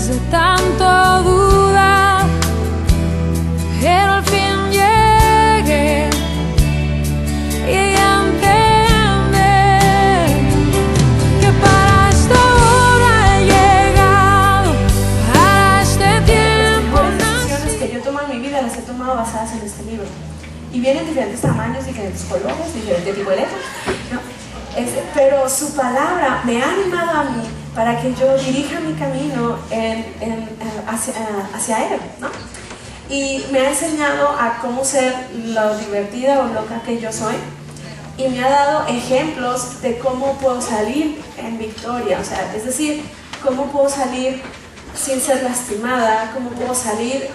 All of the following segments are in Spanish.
después de tanto dudar, pero al fin llegué y ella entiende que para esta hora he llegado, para este tiempo. Las decisiones que yo tomo en mi vida las he tomado basadas en este libro. Y vienen diferentes tamaños, diferentes colores, diferente tipo de letra, ¿no? Pero su palabra me ha animado a mí para que yo dirija mi camino hacia Él, ¿no? Y me ha enseñado a cómo ser lo divertida o loca que yo soy. Y me ha dado ejemplos de cómo puedo salir en victoria, o sea, es decir, cómo puedo salir sin ser lastimada, cómo puedo salir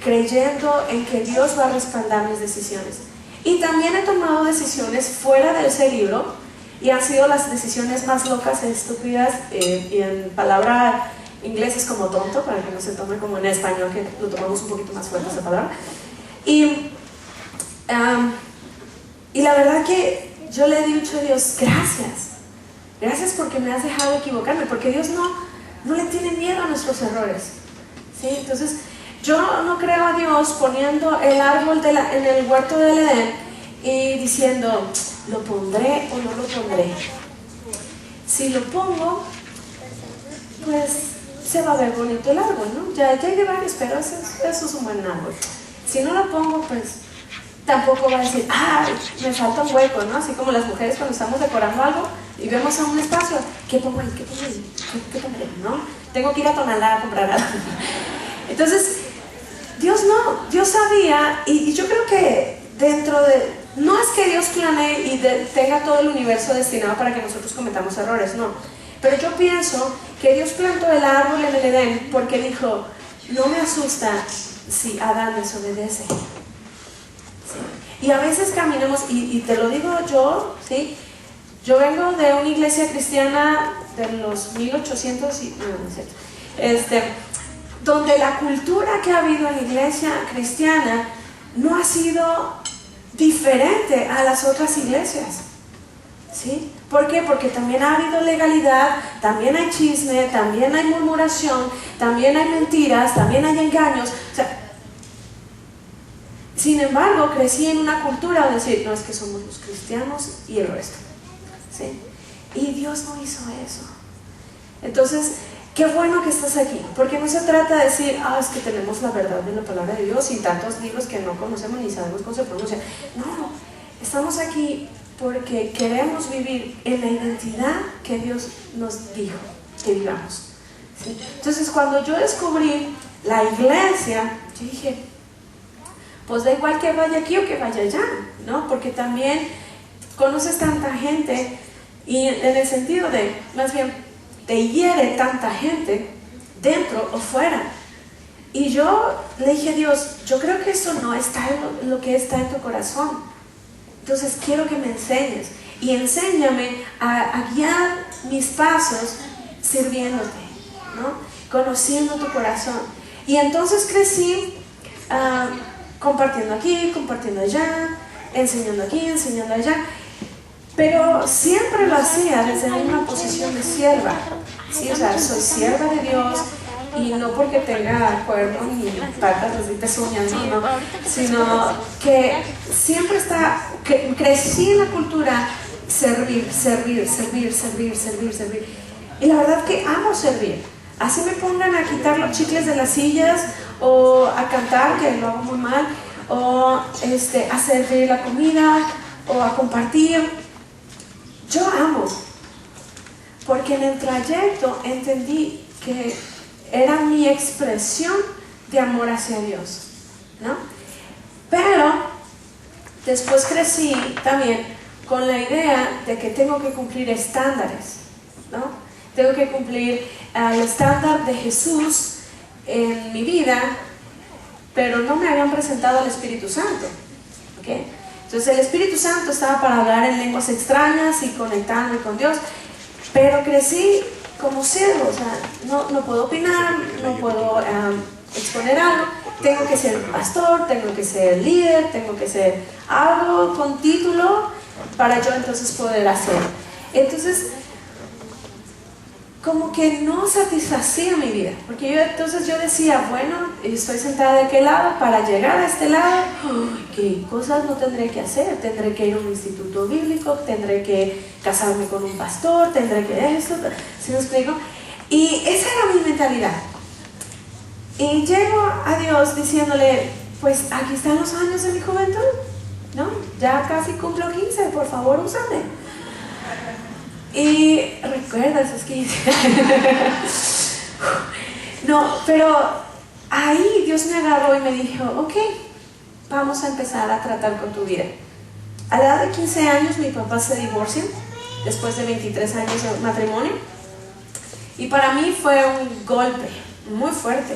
creyendo en que Dios va a respaldar mis decisiones. Y también he tomado decisiones fuera de ese libro y han sido las decisiones más locas e estúpidas, y en palabra inglesa es como tonto, para que no se tome como en español, que lo tomamos un poquito más fuerte esa palabra. Y la verdad que yo le he dicho a Dios, gracias porque me has dejado equivocarme, porque Dios no le tiene miedo a nuestros errores, ¿sí? Entonces yo no creo a Dios poniendo el árbol en el huerto del Edén y diciendo, ¿lo pondré o no lo pondré? Si lo pongo, pues se va a ver bonito el árbol, ¿no? Ya hay varios, pero eso es un buen árbol. Si no lo pongo, pues tampoco va a decir, ¡ay, me falta un hueco!, ¿no? Así como las mujeres cuando estamos decorando algo y vemos a un espacio, ¿qué pongo ahí? ¿Qué pondré? ¿No? Tengo que ir a Tonalá a comprar algo. Entonces, Dios sabía, y yo creo que dentro de, no es que Dios planee y tenga todo el universo destinado para que nosotros cometamos errores, no, pero yo pienso que Dios plantó el árbol en el Edén porque dijo, no me asusta si Adán desobedece, ¿sí? Y a veces caminamos, y te lo digo yo, ¿sí? Yo vengo de una iglesia cristiana de los 1800 y, no es cierto, donde la cultura que ha habido en la iglesia cristiana no ha sido diferente a las otras iglesias, ¿sí? ¿Por qué? Porque también ha habido legalidad, también hay chisme, también hay murmuración, también hay mentiras, también hay engaños, o sea, sin embargo, crecí en una cultura de decir, no, es que somos los cristianos y el resto, ¿sí? Y Dios no hizo eso. Entonces, qué bueno que estás aquí, porque no se trata de decir, es que tenemos la verdad de la palabra de Dios y tantos libros que no conocemos ni sabemos cómo se pronuncia. No, estamos aquí porque queremos vivir en la identidad que Dios nos dijo que vivamos, ¿sí? Entonces, cuando yo descubrí la iglesia, yo dije, pues da igual que vaya aquí o que vaya allá, ¿no? Porque también conoces tanta gente y en el sentido de, más bien, te hiere tanta gente dentro o fuera. Y yo le dije a Dios, yo creo que eso no está en lo que está en tu corazón. Entonces quiero que me enseñes y enséñame a guiar mis pasos sirviéndote, ¿no? Conociendo tu corazón. Y entonces crecí compartiendo aquí, compartiendo allá, enseñando aquí, enseñando allá. Pero siempre lo hacía desde una posición de sierva, ¿sí? O sea, soy sierva de Dios, y no porque tenga cuernos ni patas, así pezuñas, no, sino que siempre crecí en la cultura servir. Y la verdad que amo servir. Así me pongan a quitar los chicles de las sillas, o a cantar, que lo hago muy mal, o a servir la comida, o a compartir. Yo amo, porque en el trayecto entendí que era mi expresión de amor hacia Dios, ¿no? Pero después crecí también con la idea de que tengo que cumplir estándares, ¿no? Tengo que cumplir el estándar de Jesús en mi vida, pero no me habían presentado al Espíritu Santo, ¿ok? Entonces el Espíritu Santo estaba para hablar en lenguas extrañas y conectarme con Dios, pero crecí como siervo, o sea, no puedo opinar, no puedo exponer algo, tengo que ser pastor, tengo que ser líder, tengo que ser algo con título para yo entonces poder hacer. Entonces, como que no satisfacía mi vida, porque entonces yo decía, bueno, estoy sentada de aquel lado, para llegar a este lado, ¿qué cosas no tendré que hacer? Tendré que ir a un instituto bíblico, tendré que casarme con un pastor, tendré que esto, ¿sí me explico? Y esa era mi mentalidad. Y llego a Dios diciéndole, pues aquí están los años de mi juventud, ¿no? Ya casi cumplo 15, por favor, úsame. Y recuerda esos 15. No, pero ahí Dios me agarró y me dijo, ok, vamos a empezar a tratar con tu vida. A la edad de 15 años mi papá se divorcia, después de 23 años de matrimonio. Y para mí fue un golpe muy fuerte,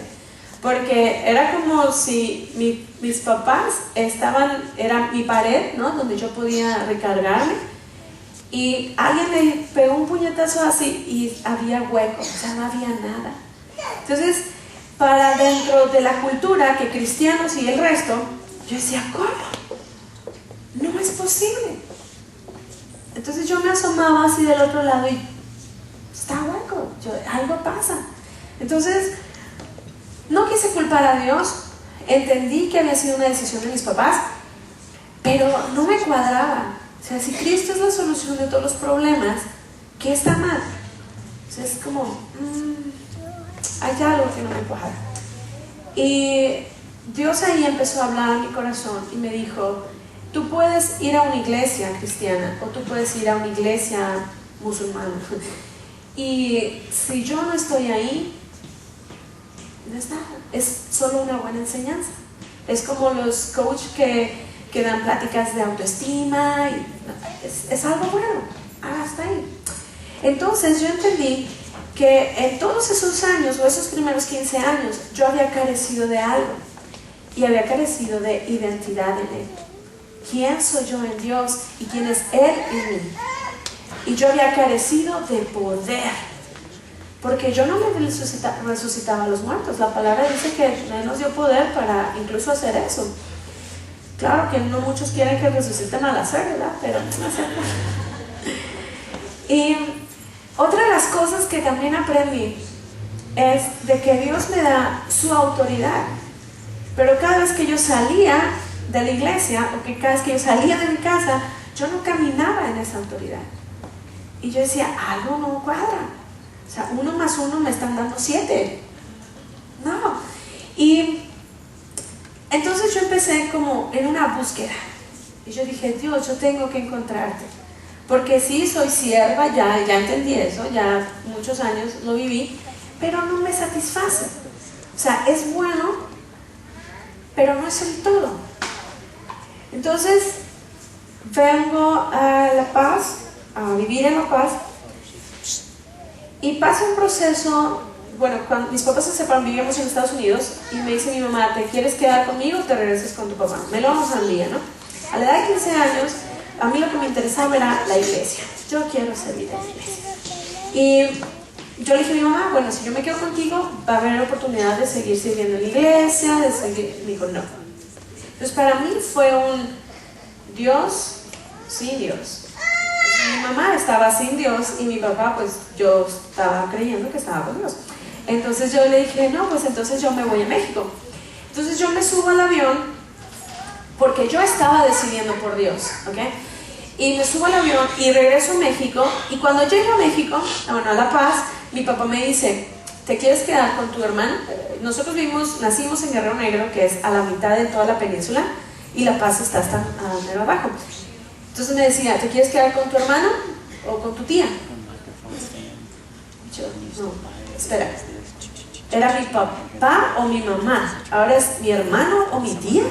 porque era como si mis papás era mi pared, ¿no? Donde yo podía recargarme. Y alguien me pegó un puñetazo así y había hueco, o sea, no había nada. Entonces, para dentro de la cultura que cristianos y el resto, yo decía, ¿cómo? No es posible. Entonces yo me asomaba así del otro lado y está hueco, algo pasa. Entonces, no quise culpar a Dios, entendí que había sido una decisión de mis papás, pero no me cuadraba. O sea, si Cristo es la solución de todos los problemas, ¿qué está mal? O sea, es como, hay algo que no me cuadra. Y Dios ahí empezó a hablar a mi corazón y me dijo, tú puedes ir a una iglesia cristiana o tú puedes ir a una iglesia musulmana. Y si yo no estoy ahí, no es nada, es solo una buena enseñanza. Es como los coaches que dan pláticas de autoestima, y es algo bueno, hasta ahí. Entonces yo entendí que en todos esos años, o esos primeros 15 años, yo había carecido de algo, y había carecido de identidad en Él. ¿Quién soy yo en Dios y quién es Él en mí? Y yo había carecido de poder, porque yo no me resucitaba a los muertos. La palabra dice que Él nos dio poder para incluso hacer eso. Claro que no muchos quieren que resuciten al hacer, ¿verdad? Pero no sé. Y otra de las cosas que también aprendí es de que Dios me da su autoridad. Pero cada vez que yo salía de la iglesia, o que cada vez que yo salía de mi casa, yo no caminaba en esa autoridad. Y yo decía, algo no cuadra. O sea, 1 más 1 me están dando 7. No. Y entonces yo empecé como en una búsqueda. Y yo dije, Dios, yo tengo que encontrarte. Porque sí, soy sierva, ya entendí eso, ya muchos años lo viví, pero no me satisface. O sea, es bueno, pero no es el todo. Entonces, vengo a La Paz, a vivir en La Paz, y pasa un proceso. Bueno, cuando mis papás se separan, vivíamos en Estados Unidos, y me dice mi mamá, ¿te quieres quedar conmigo o te regresas con tu papá? Me lo vamos al día, ¿no? A la edad de 15 años, a mí lo que me interesaba era la iglesia. Yo quiero servir en la iglesia. Y yo le dije a mi mamá, bueno, si yo me quedo contigo, va a haber oportunidad de seguir sirviendo en la iglesia, de seguir. Me dijo, no. Entonces para mí fue un Dios sin Dios. Mi mamá estaba sin Dios y mi papá, pues yo estaba creyendo que estaba con Dios. Entonces yo le dije, no, pues entonces yo me voy a México. Entonces yo me subo al avión porque yo estaba decidiendo por Dios, ¿ok? Y me subo al avión y regreso a México. Y cuando llego a México, bueno, a La Paz, mi papá me dice, ¿te quieres quedar con tu hermano? Nosotros nacimos en Guerrero Negro, que es a la mitad de toda la península, y La Paz está hasta mero abajo. Entonces me decía, ¿te quieres quedar con tu hermano o con tu tía? Yo, no, espera, ¿era mi papá o mi mamá? ¿Ahora es mi hermano o mi tía?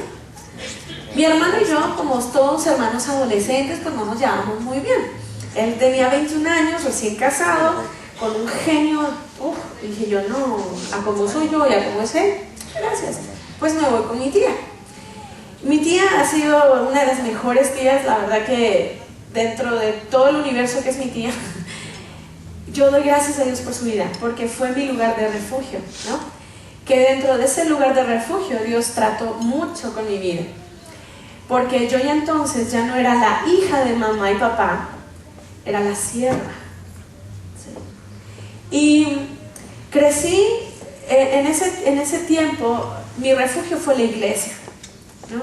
Mi hermano y yo, como todos hermanos adolescentes, pues no nos llevamos muy bien. Él tenía 21 años, recién casado, con un genio. Dije yo, no, a como soy yo y a como es él, gracias. Pues me voy con mi tía. Mi tía ha sido una de las mejores tías, la verdad que dentro de todo el universo que es mi tía, yo doy gracias a Dios por su vida, porque fue mi lugar de refugio, ¿no? Que dentro de ese lugar de refugio Dios trató mucho con mi vida, porque yo ya entonces ya no era la hija de mamá y papá, era la sierva, ¿sí? crecí en ese tiempo, mi refugio fue la iglesia, ¿no?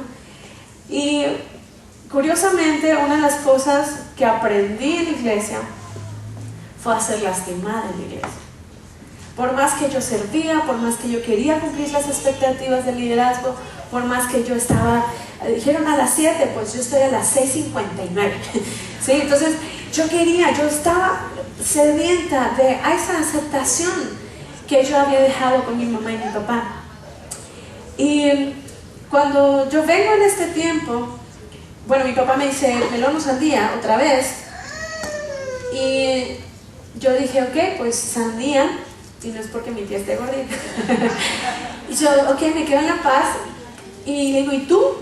Y curiosamente, una de las cosas que aprendí en la iglesia fue a ser lastimada en la iglesia. Por más que yo servía, por más que yo quería cumplir las expectativas del liderazgo, por más que yo estaba, dijeron a las 7, pues yo estoy a las 6:59. ¿Sí? Entonces yo estaba sedienta de esa aceptación que yo había dejado con mi mamá y mi papá. Y cuando yo vengo en este tiempo, bueno, mi papá me dice melón o sandía otra vez, y yo dije, ok, pues sandía, y no es porque mi tía esté gordita. Y yo, ok, me quedo en La Paz, y le digo, ¿y tú?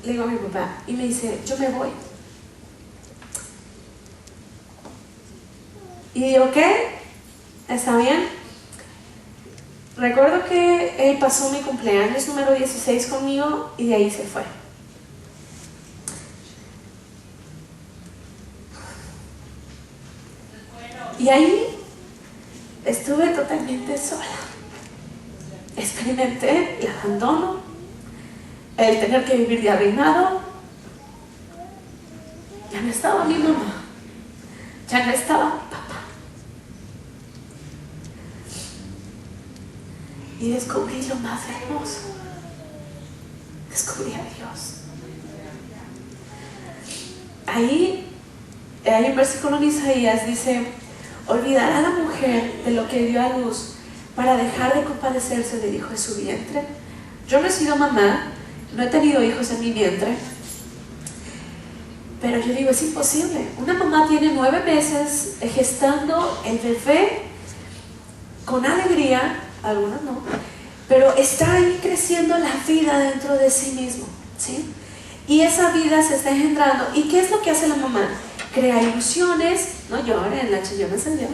Le digo a mi papá, y me dice, yo me voy. Y digo, ok, está bien. Recuerdo que él pasó mi cumpleaños número 16 conmigo y de ahí se fue. Y ahí estuve totalmente sola. Experimenté el abandono, el tener que vivir de arruinado. Ya no estaba mi mamá, ya no estaba mi papá. Y descubrí lo más hermoso. Descubrí a Dios. Ahí hay un versículo en Isaías, dice: olvidará la mujer de lo que dio a luz para dejar de compadecerse del hijo de su vientre. Yo no he sido mamá, no he tenido hijos en mi vientre, pero yo digo, es imposible. Una mamá tiene 9 meses gestando el bebé con alegría, algunas no, pero está ahí creciendo la vida dentro de sí mismo, ¿sí? Y esa vida se está engendrando. ¿Y qué es lo que hace la mamá? Crea ilusiones, no lloren, la chillona se dio.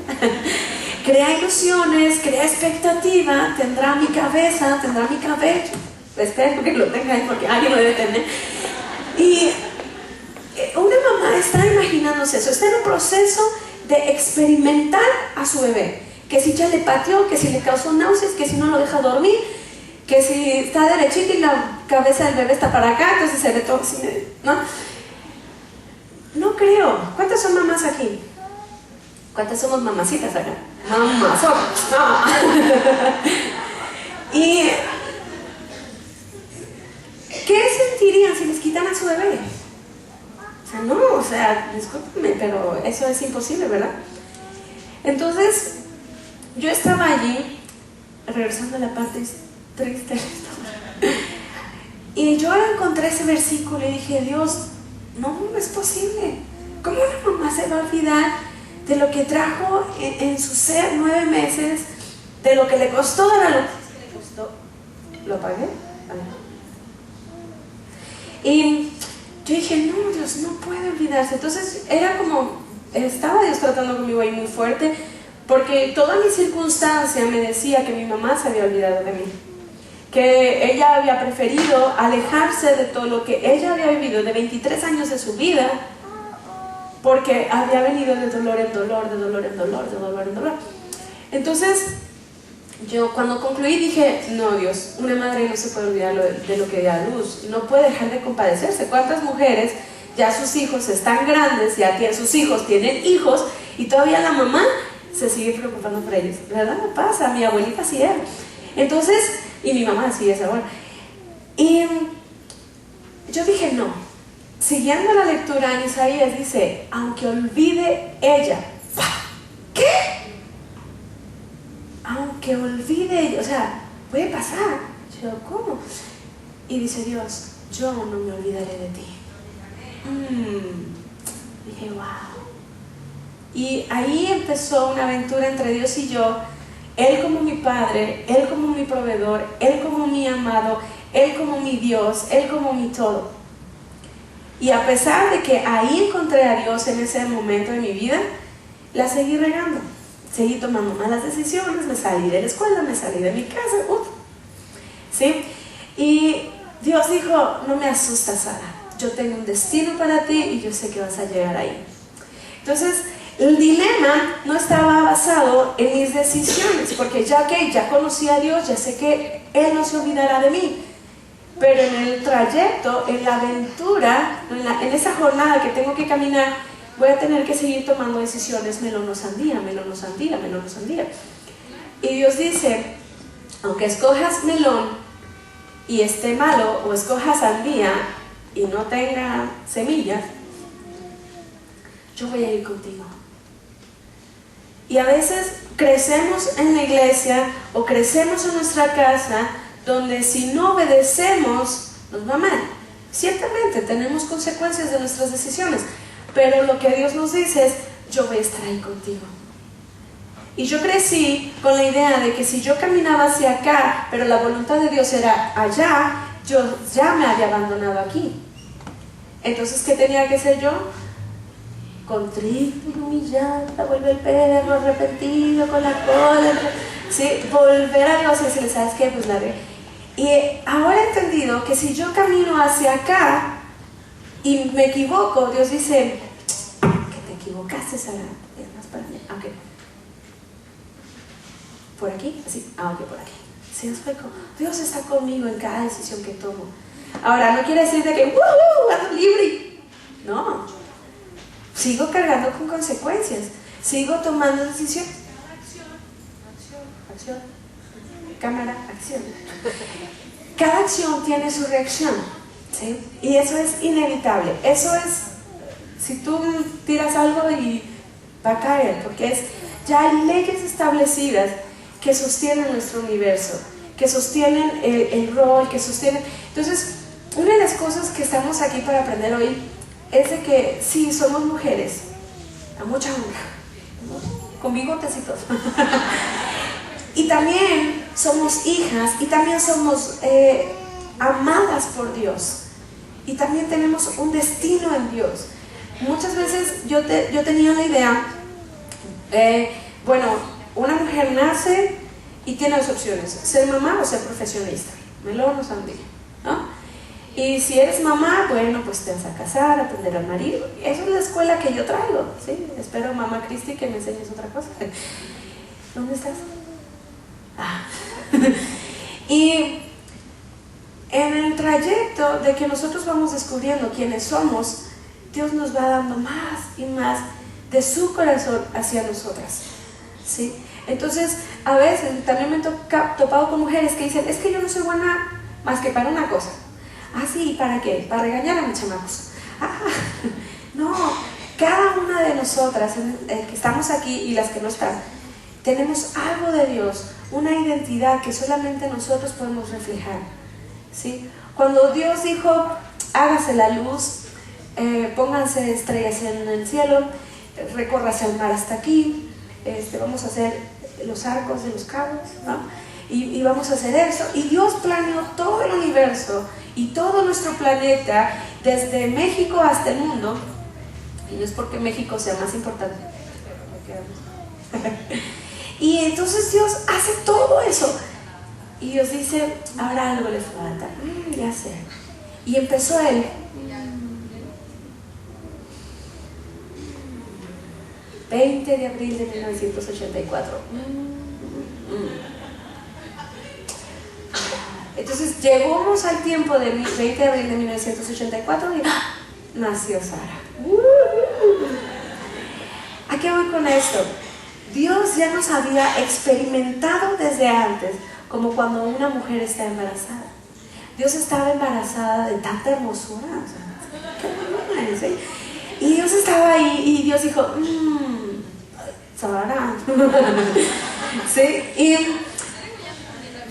Crea ilusiones, crea expectativa, tendrá mi cabeza, tendrá mi cabello. Espero que lo tenga ahí porque alguien lo debe tener. Y una mamá está imaginándose eso, está en un proceso de experimentar a su bebé. Que si ya le pateó, que si le causó náuseas, que si no lo deja dormir, que si está derechito y la cabeza del bebé está para acá, entonces se ve todo así, ¿no? No creo. ¿Cuántas son mamás aquí? ¿Cuántas somos mamacitas acá? Mamás. No. ¿Y qué sentirían si les quitan a su bebé? O sea, no, o sea, discúlpenme, pero eso es imposible, ¿verdad? Entonces, yo estaba allí, regresando a la parte triste, y yo encontré ese versículo y dije, Dios, no es posible. ¿Cómo una mamá se va a olvidar de lo que trajo en su ser 9 meses, de lo que le costó dar a luz? ¿Lo apagué? Y yo dije, no, Dios no puede olvidarse. Entonces era como, estaba Dios tratando conmigo ahí muy fuerte, porque toda mi circunstancia me decía que mi mamá se había olvidado de mí, que ella había preferido alejarse de todo lo que ella había vivido de 23 años de su vida, porque había venido de dolor en dolor, de dolor en dolor, de dolor en dolor. Entonces yo cuando concluí dije, no, Dios, una madre no se puede olvidar de lo que da a luz, no puede dejar de compadecerse. ¿Cuántas mujeres ya sus hijos están grandes, ya sus hijos tienen hijos y todavía la mamá se sigue preocupando por ellos? ¿Verdad? No pasa, mi abuelita sí era. Entonces, y mi mamá sí es ahora. Y yo dije, no. Siguiendo la lectura en Isaías dice, aunque olvide ella. ¿Qué? Aunque olvide ella, o sea, puede pasar. Yo, ¿cómo? Y dice Dios, yo no me olvidaré de ti. Dije, wow. Y ahí empezó una aventura entre Dios y yo. Él como mi padre, Él como mi proveedor, Él como mi amado, Él como mi Dios, Él como mi todo. Y a pesar de que ahí encontré a Dios en ese momento de mi vida, la seguí regando. Seguí tomando malas decisiones, me salí de la escuela, me salí de mi casa, ¿sí? Y Dios dijo, no me asustas, Sara, yo tengo un destino para ti y yo sé que vas a llegar ahí. Entonces, el dilema no estaba basado en mis decisiones, porque ya conocí a Dios, ya sé que Él no se olvidará de mí. Pero en el trayecto, en la aventura, en esa jornada que tengo que caminar, voy a tener que seguir tomando decisiones, melón o sandía, melón o sandía, melón o sandía. Y Dios dice, aunque escojas melón y esté malo, o escojas sandía y no tenga semillas, yo voy a ir contigo. Y a veces crecemos en la iglesia o crecemos en nuestra casa, donde si no obedecemos nos va mal. Ciertamente tenemos consecuencias de nuestras decisiones, pero lo que Dios nos dice es, yo voy a estar ahí contigo. Y yo crecí con la idea de que si yo caminaba hacia acá, pero la voluntad de Dios era allá, yo ya me había abandonado aquí. Entonces, ¿qué tenía que ser yo? Contrito y humillada, vuelve el perro arrepentido con la cola, ¿sí? Volver a Dios y decirle, ¿sabes qué? Pues la ve. Y ahora he entendido que si yo camino hacia acá y me equivoco, Dios dice, que te equivocaste, Sara. Es más para mí. Okay. ¿Por aquí? Sí. Ok, por aquí. ¿Sí me explico? Dios está conmigo en cada decisión que tomo. Ahora, no quiere decir de que ando libre. No. Sigo cargando con consecuencias. Sigo tomando decisiones. Acción. Cámara, acción. Cada acción tiene su reacción, ¿sí? Y eso es inevitable. Eso es, si tú tiras algo y va a caer, porque ya hay leyes establecidas que sostienen nuestro universo, que sostienen el rol, que sostienen. Entonces, una de las cosas que estamos aquí para aprender hoy es de que sí, somos mujeres, a mucha honra, con bigotecitos. Y también somos hijas, y también somos amadas por Dios, y también tenemos un destino en Dios. Muchas veces yo tenía la idea, bueno, una mujer nace y tiene dos opciones, ser mamá o ser profesionista, melón o sandía, ¿no? Y si eres mamá, bueno, pues te vas a casar, a aprender al marido. Esa es la escuela que yo traigo, ¿sí? Espero, mamá Cristi, que me enseñes otra cosa. ¿Dónde estás? Ah. Y en el trayecto de que nosotros vamos descubriendo quiénes somos, Dios nos va dando más y más de su corazón hacia nosotras, ¿sí? Entonces, a veces también me he topado con mujeres que dicen, es que yo no soy buena más que para una cosa. Ah, sí, ¿para qué? Para regañar a mis chamacos. No, cada una de nosotras que estamos aquí y las que no están, tenemos algo de Dios, una identidad que solamente nosotros podemos reflejar, ¿sí? Cuando Dios dijo, hágase la luz, pónganse estrellas en el cielo, recórrase el mar hasta aquí, vamos a hacer los arcos de los cabos, ¿no? Y vamos a hacer eso. Y Dios planeó todo el universo y todo nuestro planeta, desde México hasta el mundo. Y no es porque México sea más importante. Y entonces Dios hace todo eso. Y Dios dice, ahora algo le falta. Ya sé. Y empezó Él. 20 de abril de 1984. Entonces llegamos al tiempo de 20 de abril de 1984 y nació Sara. ¿A qué voy con esto? Dios ya nos había experimentado desde antes, como cuando una mujer está embarazada. Dios estaba embarazada de tanta hermosura, o sea, qué buena es, ¿eh? Y Dios estaba ahí y Dios dijo, Sara. ¿Sí? Y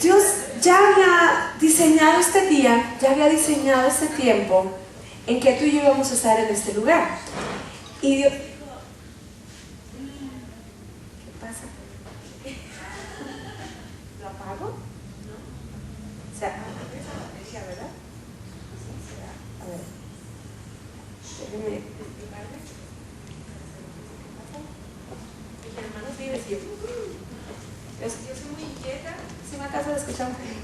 Dios ya había diseñado este día, ya había diseñado este tiempo en que tú y yo íbamos a estar en este lugar. Y Dios... ¿Qué pasa? ¿Lo apago? No. O sea, ¿verdad? A ver. Déjenme explicarme. Mis hermanos viven y yo soy muy inquieta. Si me acaso de escuchar un poquito.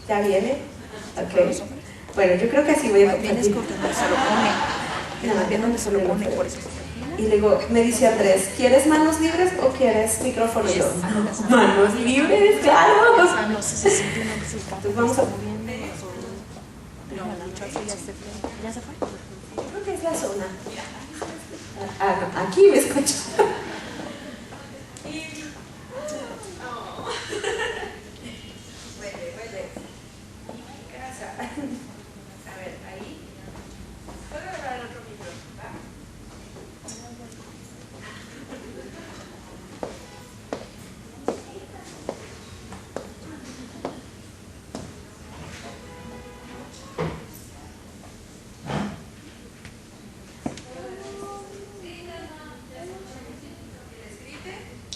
¿Ya viene? Ok. Okay. Bueno, yo creo que así voy a compartir. Se lo pone. Donde se lo pone, por eso. Y luego me dice Andrés, ¿quieres manos libres o quieres micrófono? Yo, manos libres, claro. No sé si simplemente se está. Entonces vamos a... ¿Ya se fue? Yo creo que es la zona. No, aquí me escucho. A ver, ahí. ¿Puedo agarrar el otro micro? ¿Va?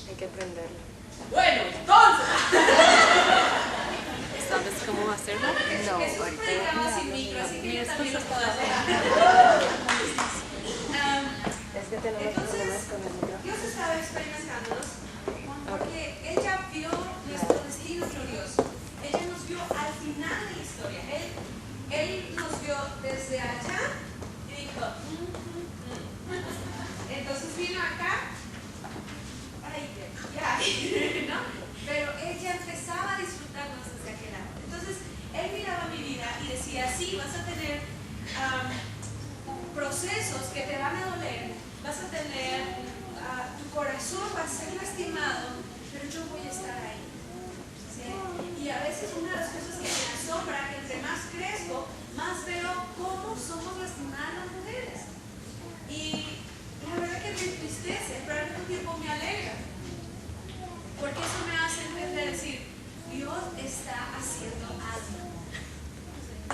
Hay que prenderlo. Bueno, entonces. ¿Sabes cómo hacerlo? No, ahorita. Sin micro, así que yo también lo puedo hacer. Es que tenemos problemas con el micrófono. Dios estaba experimentándonos porque ella vio nuestro destino glorioso. Ella nos vio al final de la historia. Él nos vio desde allá y dijo, Entonces vino acá, ¿no? Pero ella empezaba a disfrutarnos desde aquel lado. Entonces él miraba mi vida y decía, sí, vas a tener procesos que te van a doler, vas a tener, tu corazón va a ser lastimado, pero yo voy a estar ahí. ¿Sí? Y a veces una de las cosas que me asombra, que entre más crezco, más veo cómo somos lastimadas las mujeres. Y la verdad que me entristece, pero al mismo tiempo me alegra. Porque eso me hace entender, decir, Dios está haciendo algo.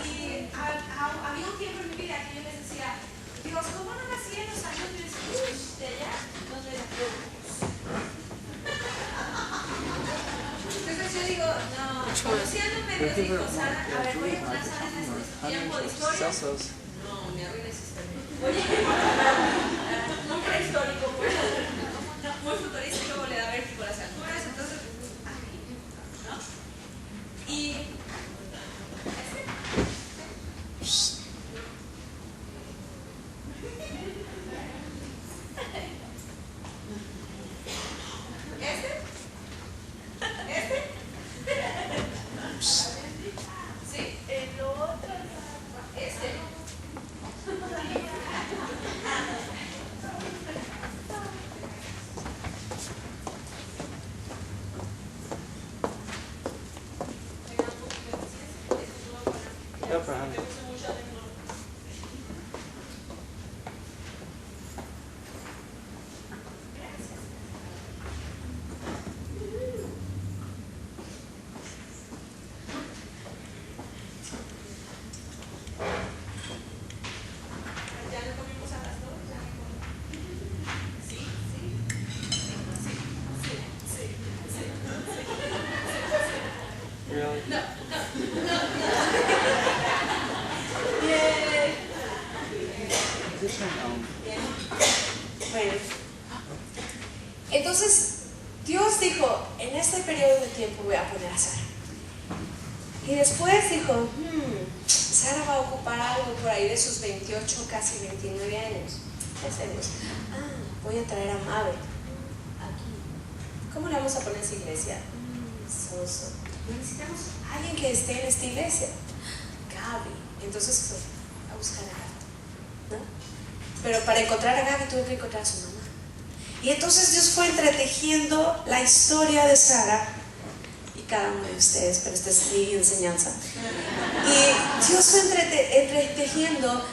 Y había un tiempo en mi vida que yo les decía, Dios, ¿cómo no nací en los años de allá? Entonces yo digo, no, conociendo medio digo, Sara, a ver, voy a poner Sara en este tiempo de historia. No, me arruina esa historia. Oye, muy prehistórico, pues, muy futurístico, le da vértigo a las alturas, entonces, ¿no? Y entonces, Dios dijo, en este periodo de tiempo voy a poner a Sara. Y después dijo, Sara va a ocupar algo por ahí de sus 28, casi 29 años. ¿Qué hacemos? Voy a traer a Mabel aquí. ¿Cómo le vamos a poner esa iglesia? Soso. Necesitamos a alguien que esté en esta iglesia. Gaby. Entonces fue a buscar a Gaby, ¿no? Pero para encontrar a Gaby tuvo que encontrar a su mamá. Y entonces Dios fue entretejiendo la historia de Sara y cada uno de ustedes, pero esta es mi enseñanza. Y Dios fue entretejiendo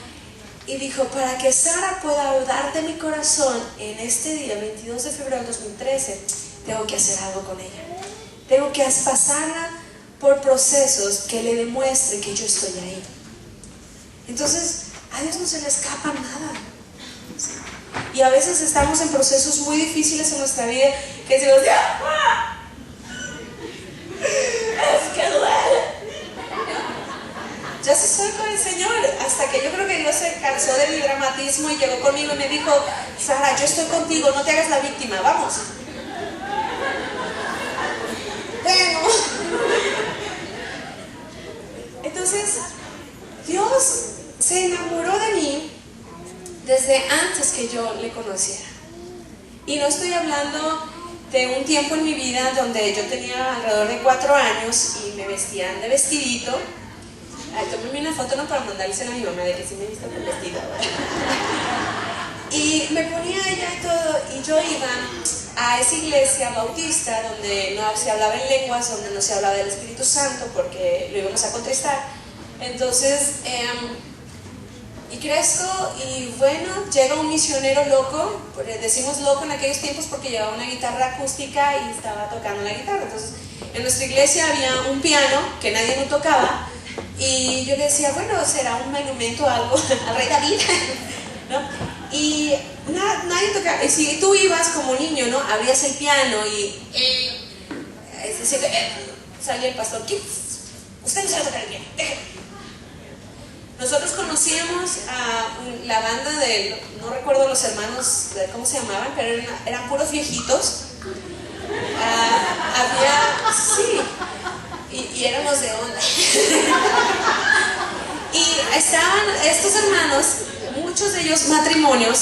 y dijo, para que Sara pueda darte mi corazón en este día, 22 de febrero de 2013, tengo que hacer algo con ella. Tengo que pasarla por procesos que le demuestren que yo estoy ahí. Entonces, a Dios no se le escapa nada. Y a veces estamos en procesos muy difíciles en nuestra vida que decimos, es que duele. Yo así estoy con el Señor, hasta que yo creo que Dios se cansó de mi dramatismo y llegó conmigo y me dijo, Sara, yo estoy contigo, no te hagas la víctima, vamos. Bueno. Entonces, Dios se enamoró de mí desde antes que yo le conociera. Y no estoy hablando de un tiempo en mi vida donde yo tenía alrededor de 4 años y me vestían de vestidito. Ay, tómame una foto no para mandársela a mi mamá de que sí me viste con vestido. Y me ponía ella y todo, y yo iba a esa iglesia bautista donde no se hablaba en lenguas, donde no se hablaba del Espíritu Santo porque lo íbamos a contristar. Entonces, y crezco y bueno, llega un misionero loco, decimos loco en aquellos tiempos porque llevaba una guitarra acústica y estaba tocando la guitarra. Entonces, en nuestra iglesia había un piano que nadie no tocaba y yo le decía, bueno, será un monumento o algo al rey David, ¿no? Y nadie tocaba. Y si tú ibas como niño, ¿no? Abrías el piano y salía el pastor, usted no sabe tocar el piano, déjeme. Nosotros conocíamos a la banda de, no recuerdo los hermanos, ¿cómo se llamaban? Pero eran puros viejitos. Y éramos de onda. Y estaban estos hermanos, muchos de ellos matrimonios,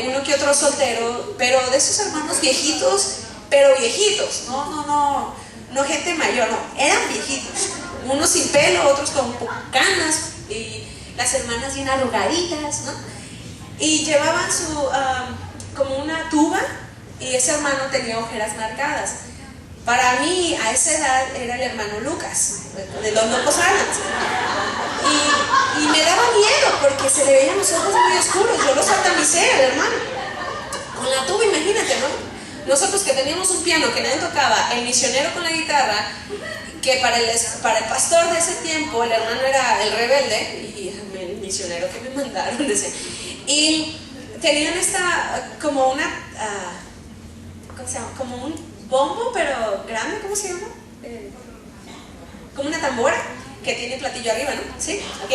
uno que otro soltero, pero de esos hermanos viejitos, pero viejitos, no gente mayor, no, eran viejitos, unos sin pelo, otros con canas, y las hermanas bien arrugaditas, ¿no? Y llevaban como una tuba, y ese hermano tenía ojeras marcadas. Para mí, a esa edad, era el hermano Lucas, de los Locos Adams. Y me daba miedo, porque se le veían los ojos muy oscuros. Yo los satamicé al hermano. Con la tuba, imagínate, ¿no? Nosotros que teníamos un piano que nadie tocaba, el misionero con la guitarra, que para el pastor de ese tiempo, el hermano era el rebelde, y el misionero que me mandaron, y tenían como una, ¿cómo se llama? Como un bombo, pero grande, ¿cómo se llama? Como una tambora que tiene platillo arriba, ¿no? ¿Sí? ¿Ok?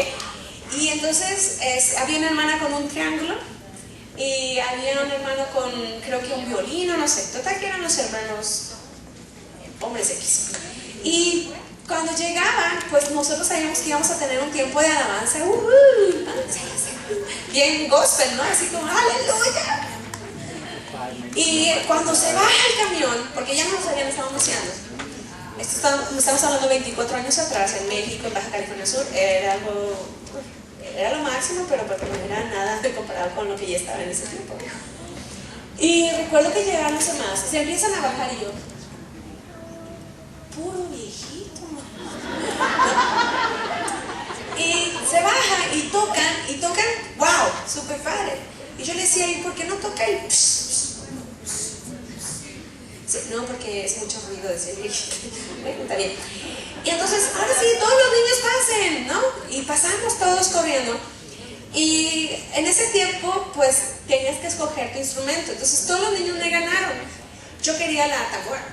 Y entonces había una hermana con un triángulo y había un hermano con, creo que un violino, no sé. Total que eran los hermanos hombres X. Y cuando llegaban, pues nosotros sabíamos que íbamos a tener un tiempo de alabanza, bien gospel, ¿no? Así como, ¡aleluya! Y cuando se baja el camión, porque ya no nos habían estado anunciando, estamos hablando 24 años atrás, en México, en Baja California Sur, era lo máximo, pero porque no era nada comparado con lo que ya estaba en ese tiempo. Y recuerdo que llegaron los hermanos, se empiezan a bajar y yo, puro viejito. Y se baja y tocan, wow, súper padre. Y yo le decía, ¿y por qué no toca el sí, no, porque es mucho ruido decir viejito. Bueno, está bien. Y entonces, ahora sí, todos los niños pasen, ¿no? Y pasamos todos corriendo. Y en ese tiempo, pues, tenías que escoger tu instrumento. Entonces, todos los niños me ganaron. Yo quería la tambora.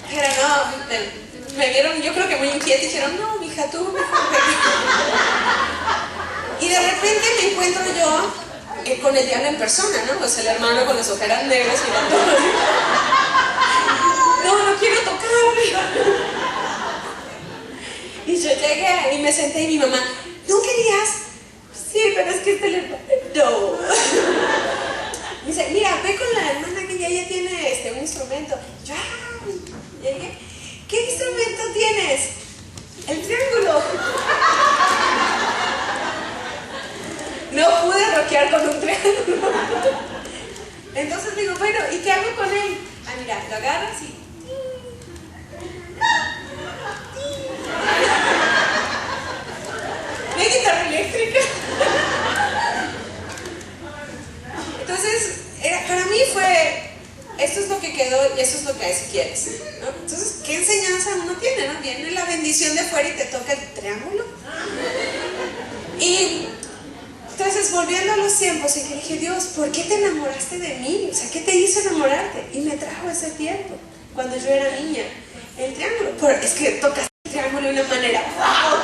Pero no, me vieron, yo creo que muy inquieta y dijeron, no, mija, tú mejor. Y de repente me encuentro yo con el diablo en persona, ¿no? Pues el hermano con las ojeras negras mirando. No quiero tocar. Y yo llegué y me senté y mi mamá, ¿no querías? Sí, pero es que no. Me dice, mira, ve con la hermana que ella tiene un instrumento. Yo, llegué, ¿qué instrumento tienes? El triángulo. No pude rockear con un triángulo. Entonces digo, bueno, ¿y qué hago con él? Ah, mira, lo agarras y... ¿No hay guitarra eléctrica? Entonces, para mí fue, esto es lo que quedó y esto es lo que hay si quieres, ¿no? Entonces, ¿qué enseñanza uno tiene, no? Viene la bendición de fuera y te toca el triángulo. Y entonces, volviendo a los tiempos, en que dije, Dios, ¿por qué te enamoraste de mí? O sea, ¿qué te hizo enamorarte? Y me trajo ese tiempo, cuando yo era niña. El triángulo, es que tocas el triángulo de una manera, ¡wow!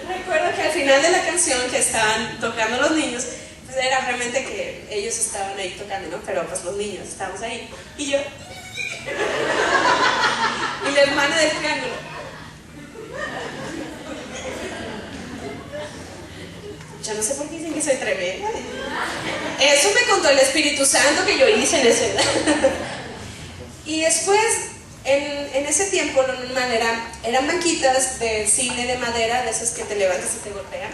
Recuerdo que al final de la canción que estaban tocando los niños, pues era realmente que ellos estaban ahí tocando, ¿no? Pero pues los niños estábamos ahí. Y yo. Y la hermana del triángulo. Yo no sé por qué dicen que soy tremenda. Eso me contó el Espíritu Santo que yo hice en esa edad. Y después, en ese tiempo, lo normal eran banquitas de cine de madera, de esas que te levantas y te golpean.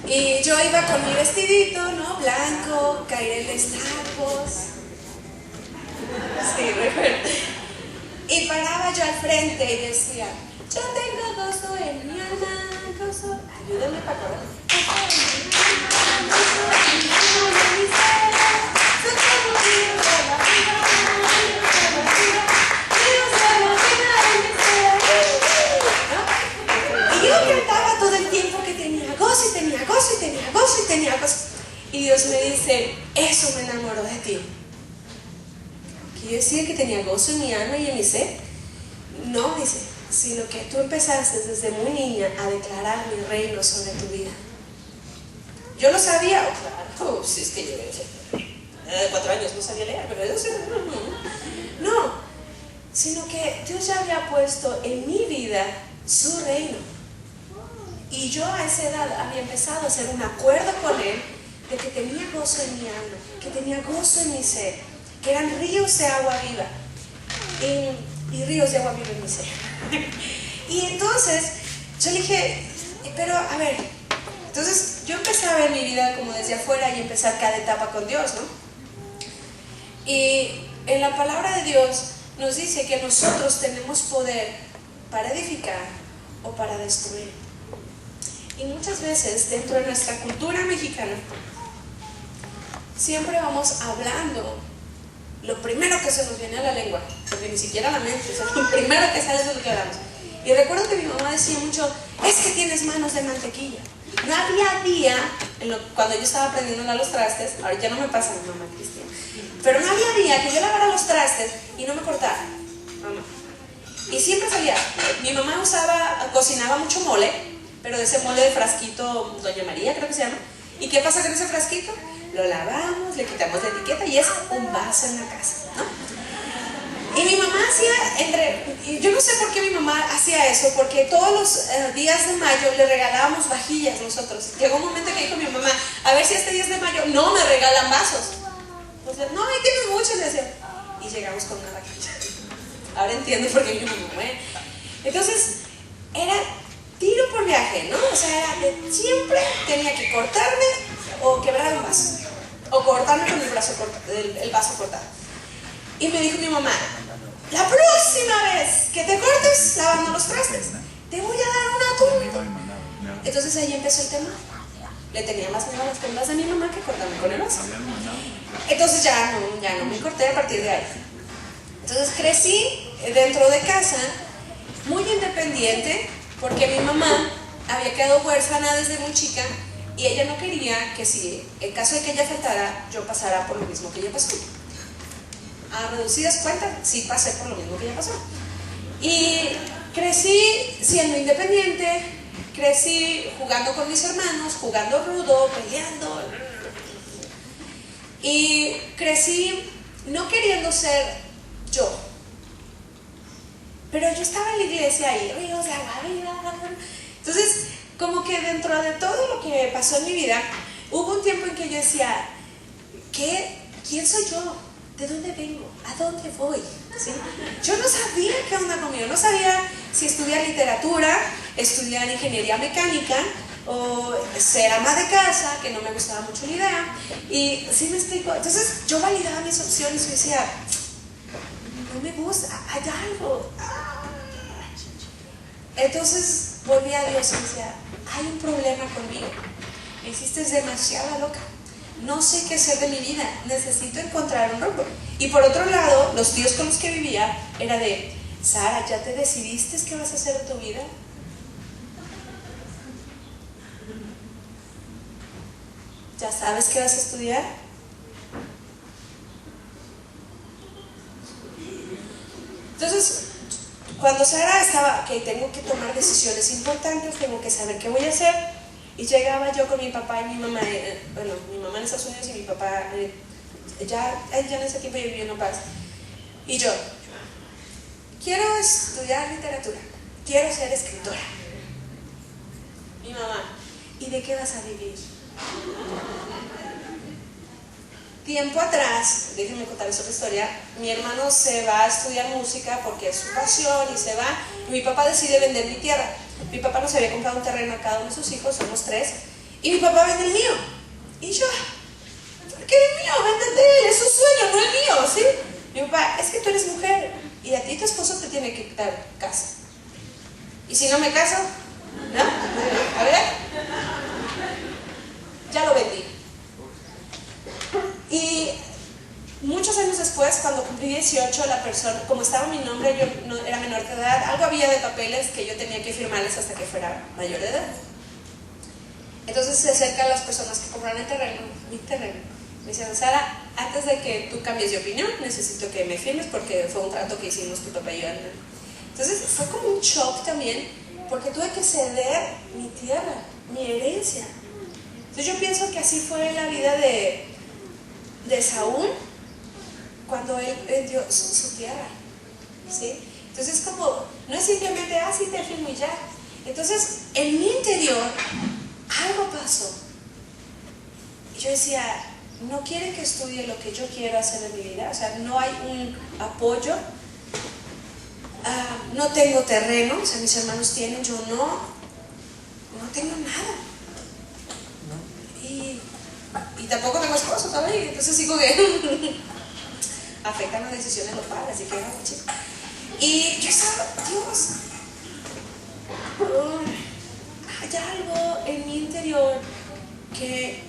Y yo iba con mi vestidito, ¿no? Blanco, caireles tacos. Sí, recuerdo. Y paraba yo al frente y decía, yo tengo gozo en mi alma, gozo. Ayúdenme para acordar. Y yo cantaba todo el tiempo que tenía gozo y tenía gozo y tenía gozo y tenía gozo. Y Dios me dice, eso me enamoró de ti. ¿Quiere decir que tenía gozo en mi alma y en mi ser? No, dice, sino que tú empezaste desde muy niña a declarar mi reino sobre tu vida. Yo lo sabía, claro, si es que yo de 4 años no sabía leer, pero yo sé, no, sino que Dios ya había puesto en mi vida su reino. Y yo a esa edad había empezado a hacer un acuerdo con Él de que tenía gozo en mi alma, que tenía gozo en mi ser, que eran ríos de agua viva y ríos de agua viva en mi ser. Y entonces yo le dije, pero a ver, entonces yo empecé a ver mi vida como desde afuera y empezar cada etapa con Dios, ¿no? Y en la palabra de Dios nos dice que nosotros tenemos poder para edificar o para destruir. Y muchas veces dentro de nuestra cultura mexicana siempre vamos hablando lo primero que se nos viene a la lengua, porque ni siquiera a la mente, o sea, lo primero que sale es lo que hablamos. Y recuerdo que mi mamá decía mucho, es que tienes manos de mantequilla. No había día, cuando yo estaba aprendiendo a lavar los trastes, ahorita ya no me pasa mi mamá Cristian, pero no había día que yo lavara los trastes y no me cortara, mamá. Y siempre salía, mi mamá cocinaba mucho mole, pero de ese mole de frasquito, Doña María creo que se llama. ¿Y qué pasa con ese frasquito? Lo lavamos, le quitamos la etiqueta y es un vaso en la casa, ¿no? Y mi mamá hacía, yo no sé por qué mi mamá hacía eso, porque todos los días de mayo le regalábamos vajillas nosotros. Llegó un momento que dijo mi mamá, a ver si este 10 de mayo no me regalan vasos. Entonces, no, ahí tienen muchos, le decía. Y llegamos con una vajilla. Ahora entiendo por qué mi mamá, Entonces, era tiro por viaje, ¿no? O sea, era de siempre tenía que cortarme o quebrar un vaso, o cortarme con el vaso cortado. Y me dijo mi mamá, la próxima vez que te cortes lavando los trastes, te voy a dar una turma. Entonces ahí empezó el tema. Le tenía más miedo a las prendas de mi mamá que cortarme con el vaso. Entonces ya no me corté a partir de ahí. Entonces crecí dentro de casa, muy independiente, porque mi mamá había quedado huérfana desde muy chica y ella no quería que si en caso de que ella faltara, yo pasara por lo mismo que ella pasó. A reducidas cuentas, sí pasé por lo mismo que ella pasó. Y crecí siendo independiente, crecí jugando con mis hermanos, jugando rudo, peleando. Y crecí no queriendo ser yo. Pero yo estaba en la iglesia y ríos de agua viva. Entonces, como que dentro de todo lo que pasó en mi vida, hubo un tiempo en que yo decía, ¿quién soy yo? ¿De dónde vengo? ¿A dónde voy? ¿Sí? Yo no sabía qué onda conmigo, no sabía si estudiar literatura, estudiar ingeniería mecánica o ser ama de casa, que no me gustaba mucho la idea. Y sí me explico, entonces yo validaba mis opciones y decía, no me gusta, hay algo. Entonces volví a Dios y decía, hay un problema conmigo, me hiciste demasiado loca. No sé qué hacer de mi vida, necesito encontrar un rumbo. Y por otro lado, los tíos con los que vivía era de, Sara, ¿ya te decidiste qué vas a hacer de tu vida? ¿Ya sabes qué vas a estudiar? Entonces, cuando Sara estaba, que tengo que tomar decisiones importantes, tengo que saber qué voy a hacer, Y llegaba yo con mi papá y mi mamá, bueno, mi mamá en Estados Unidos y mi papá, él ya en ese tiempo yo vivía en La Paz. Y yo, quiero estudiar literatura, quiero ser escritora. Mi mamá, ¿y de qué vas a vivir? Tiempo atrás, déjenme contarles otra historia, mi hermano se va a estudiar música porque es su pasión y se va, y mi papá decide vender mi tierra. Mi papá nos había comprado un terreno a cada uno de sus hijos, somos 3, y mi papá vende el mío. Y yo, ¿por qué el mío? Véndete él, es su sueño, no el mío, ¿sí? Mi papá, es que tú eres mujer y a ti tu esposo te tiene que dar casa. ¿Y si no me caso? ¿No? A ver, ya lo vendí. Y muchos años después, cuando cumplí 18, la persona, como estaba mi nombre, yo no era menor de edad, algo había de papeles que yo tenía que firmarles hasta que fuera mayor de edad. Entonces se acercan las personas que compraron el terreno, mi terreno. Me dicen, Sara, antes de que tú cambies de opinión, necesito que me firmes porque fue un trato que hicimos tu papá y yo. Entonces fue como un shock también, porque tuve que ceder mi tierra, mi herencia. Entonces yo pienso que así fue la vida de Saúl cuando él vendió su tierra, ¿sí? Entonces como, no es simplemente, sí te firmo y ya. Entonces en mi interior algo pasó. Y yo decía, no quiere que estudie lo que yo quiero hacer en mi vida, o sea, no hay un apoyo, no tengo terreno, o sea, mis hermanos tienen, yo no tengo nada. Y tampoco tengo esposo todavía, entonces sigo que afectan las decisiones de los padres, así que era muy chico. Y yo estaba, Dios, hay algo en mi interior que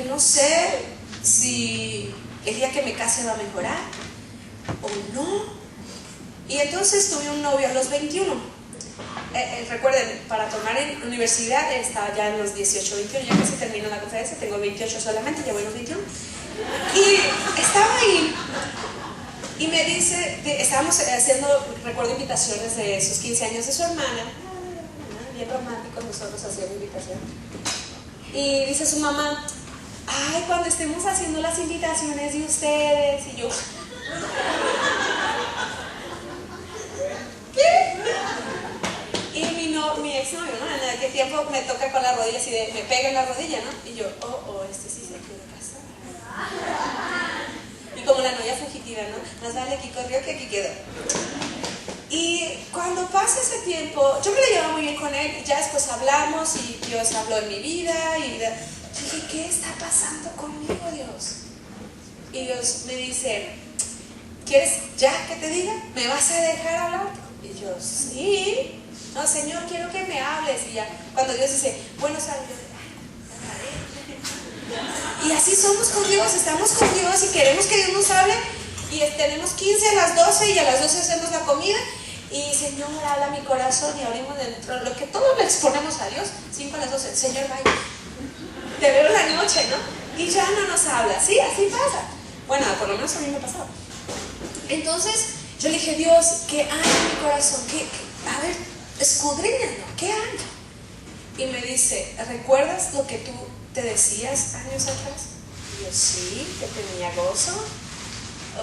no sé si el día que me case va a mejorar o no. Y entonces tuve un novio a los 21. Recuerden, para tomar en universidad estaba ya en los 18, 21, ya casi termino la conferencia, tengo 28 solamente, ya voy a los 21. Y estaba ahí y me dice, estábamos haciendo, recuerdo, invitaciones de sus 15 años de su hermana, bien románticos nosotros haciendo invitación. Y dice su mamá, ay, cuando estemos haciendo las invitaciones de ustedes, y yo, ¿qué? Y mi exnovio, ¿no? En aquel tiempo me toca con las rodillas y me pega en la rodilla, ¿no? Y yo, este sí se quiere casar. Y como la novia fugitiva, ¿no? Más vale aquí corrió que aquí quedó. Y cuando pasa ese tiempo, yo me la llevaba muy bien con él, y ya después hablamos y Dios habló en mi vida y dije, ¿qué está pasando conmigo, Dios? Y Dios me dice, ¿quieres ya que te diga? ¿Me vas a dejar hablar? Y yo, sí. No, Señor, quiero que me hables. Y ya, cuando Dios dice, bueno, Sara, y así somos con Dios, estamos con Dios y queremos que Dios nos hable. Y tenemos 15 a las 12 y a las 12 hacemos la comida. Y Señor, habla mi corazón y abrimos dentro. Lo que todos le exponemos a Dios, 5 a las 12, Señor, vaya, te veo en la noche, ¿no? Y ya no nos habla, ¿sí? Así pasa. Bueno, por lo menos a mí me ha pasado. Entonces, yo le dije, Dios, ¿qué hay en mi corazón? A ver, escudriñalo, ¿qué hay? Y me dice, ¿recuerdas lo que tú te decías años atrás? Y yo, sí, que tenía gozo.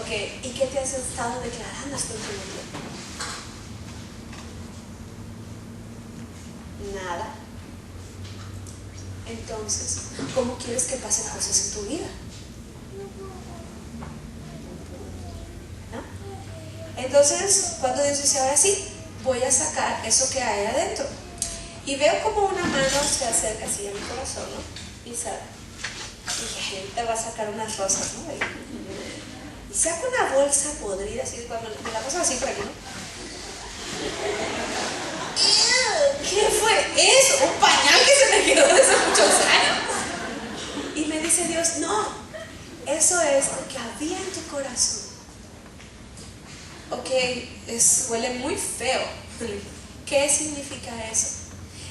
Ok, ¿y qué te has estado declarando hasta el último tiempo? Nada. Entonces, ¿cómo quieres que pasen cosas en tu vida? ¿No? Entonces, cuando Dios dice, ahora sí, voy a sacar eso que hay adentro. Y veo como una mano se acerca así a mi corazón, ¿no? Y Sara, y él te va a sacar unas rosas, ¿no? Y saca una bolsa podrida, así, cuando me la paso así por aquí, ¿no? ¿Qué fue eso? ¿Un pañal que se me quedó desde hace muchos años? Y me dice Dios, no, eso es lo que había en tu corazón. Ok, huele muy feo. ¿Qué significa eso?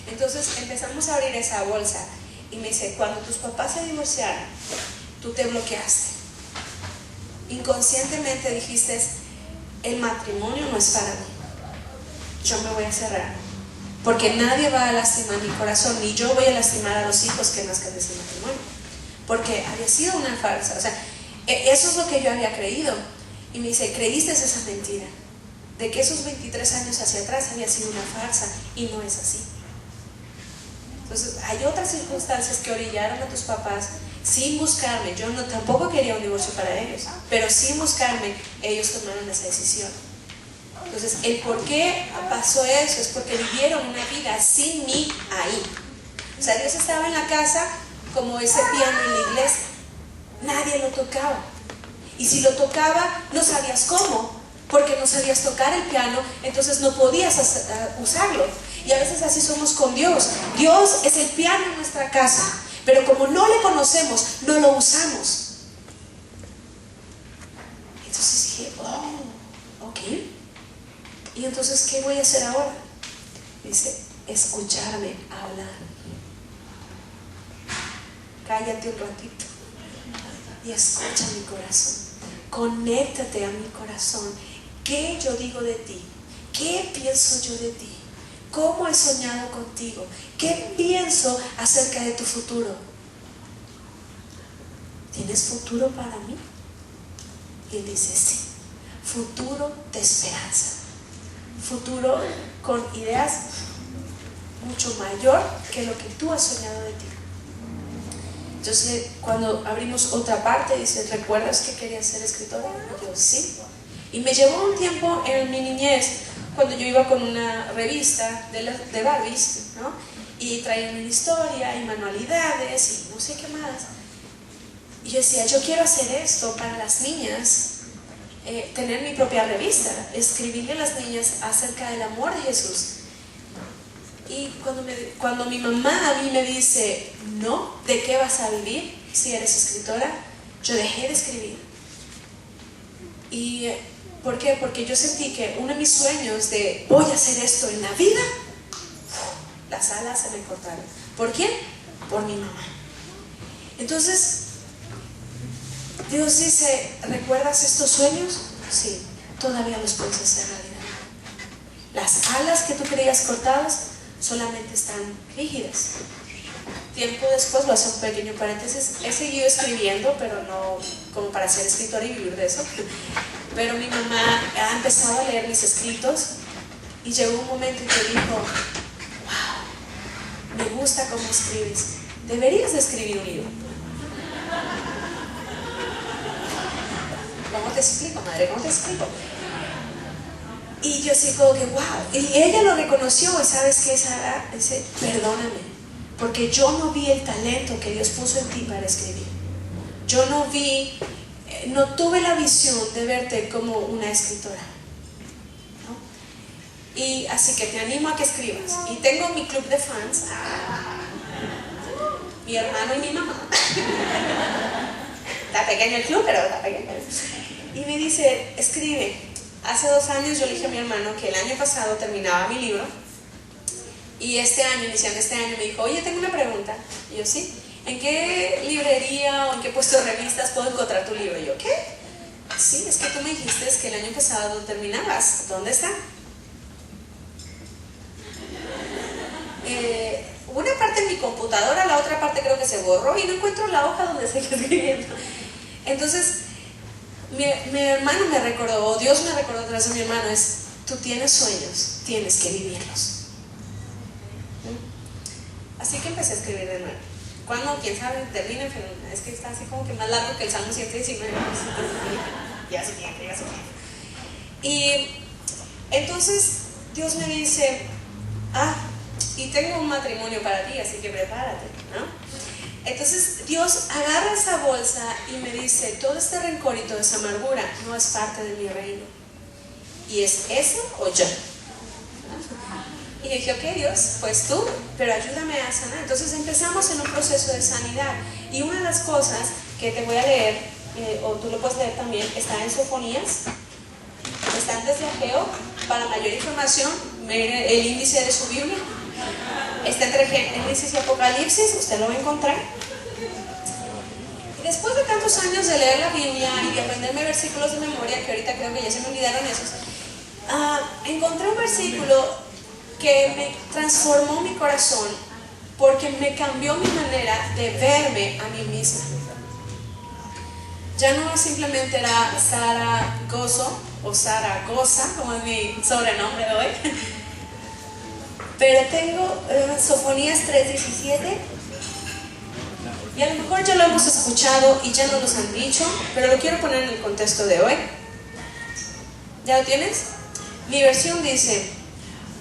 Entonces empezamos a abrir esa bolsa y me dice, cuando tus papás se divorciaron, tú te bloqueaste. Inconscientemente dijiste, el matrimonio no es para mí, yo me voy a cerrar. porque nadie va a lastimar mi corazón, ni yo voy a lastimar a los hijos que nazcan de ese matrimonio, porque había sido una farsa. O sea, eso es lo que yo había creído. Y me dice, ¿creíste esa mentira? De que esos 23 años hacia atrás había sido una farsa, y no es así. Entonces, hay otras circunstancias que orillaron a tus papás sin buscarme. Yo tampoco quería un divorcio para ellos, pero sin buscarme, ellos tomaron esa decisión. Entonces, el por qué pasó eso es porque vivieron una vida sin mí ahí. O sea, Dios estaba en la casa como ese piano en la iglesia. Nadie lo tocaba. Y si lo tocaba, no sabías cómo, porque no sabías tocar el piano, entonces no podías usarlo. Y a veces así somos con Dios. Dios es el piano en nuestra casa, pero como no le conocemos, no lo usamos. Entonces dije, oh, ok. ¿Y entonces qué voy a hacer ahora? Dice, escucharme hablar. Cállate un ratito y escucha mi corazón. Conéctate a mi corazón. ¿Qué yo digo de ti? ¿Qué pienso yo de ti? ¿Cómo he soñado contigo? ¿Qué pienso acerca de tu futuro? ¿Tienes futuro para mí? Y él dice, sí. Futuro de esperanza. Futuro con ideas mucho mayor que lo que tú has soñado de ti. Entonces, cuando abrimos otra parte, dice, ¿recuerdas que querías ser escritora? Y yo, sí. Y me llevó un tiempo en mi niñez, cuando yo iba con una revista de Barbies, ¿no? Y traían una historia y manualidades y no sé qué más. Y yo decía, yo quiero hacer esto para las niñas, tener mi propia revista, escribirle a las niñas acerca del amor de Jesús. Y cuando mi mamá a mí me dice, no, ¿de qué vas a vivir si eres escritora? Yo dejé de escribir. ¿Y por qué? Porque yo sentí que uno de mis sueños de voy a hacer esto en la vida, las alas se me cortaron. ¿Por quién? Por mi mamá. Entonces, Dios dice, ¿recuerdas estos sueños? Sí, todavía los puedes hacer realidad. Las alas que tú creías cortadas solamente están rígidas. Tiempo después, voy a hacer un pequeño paréntesis, he seguido escribiendo, pero no como para ser escritora y vivir de eso. Pero mi mamá ha empezado a leer mis escritos y llegó un momento en que dijo, wow, me gusta cómo escribes, deberías de escribir un libro. ¿Cómo te explico, madre? ¿Cómo te explico? Y yo así como que, wow. Y ella lo reconoció. ¿Y sabes qué, Sara? Dice, perdóname, porque yo no vi el talento que Dios puso en ti para escribir. Yo no tuve la visión de verte como una escritora, ¿no? Y así que te animo a que escribas. Y tengo mi club de fans, mi hermano y mi mamá. Está pequeño el club, pero está pequeño. Y me dice, escribe. Hace 2 años yo le dije a mi hermano que el año pasado terminaba mi libro, y este año, iniciando este año, me dijo, oye, tengo una pregunta. Y yo, sí, ¿en qué librería o en qué puesto de revistas puedo encontrar tu libro? Y yo, ¿qué? Sí, es que tú me dijiste que el año pasado terminabas. ¿Dónde está? Una parte en mi computadora, la otra parte creo que se borró y no encuentro la hoja donde estoy escribiendo. Entonces, mi hermano me recordó, o Dios me recordó a través de mi hermano, es, tú tienes sueños, tienes que vivirlos. Así que empecé a escribir de nuevo. Cuando, quién sabe, termine, pero es que está así como que más largo que el Salmo 119. Ya se tiene que ir a su tiempo. Y entonces Dios me dice, y tengo un matrimonio para ti, así que prepárate, ¿no? Entonces Dios agarra esa bolsa y me dice, todo este rencor y toda esa amargura no es parte de mi reino. ¿Y es eso o yo? Y dije, ok Dios, pues tú, pero ayúdame a sanar. Entonces empezamos en un proceso de sanidad. Y una de las cosas que te voy a leer, o tú lo puedes leer también, está en Sofonías, está en Desbloqueo. Para mayor información, miren el índice de su Biblia. Está entre Génesis y Apocalipsis, usted lo va a encontrar. Y después de tantos años de leer la Biblia y de aprenderme versículos de memoria, que ahorita creo que ya se me olvidaron esos, encontré un versículo que me transformó mi corazón porque me cambió mi manera de verme a mí misma. Ya no simplemente era Sara Gozo o Sara Goza, como es mi sobrenombre de hoy, pero tengo Sofonías 3:17, y a lo mejor ya lo hemos escuchado y ya no nos han dicho, pero lo quiero poner en el contexto de hoy. ¿Ya lo tienes? Mi versión dice: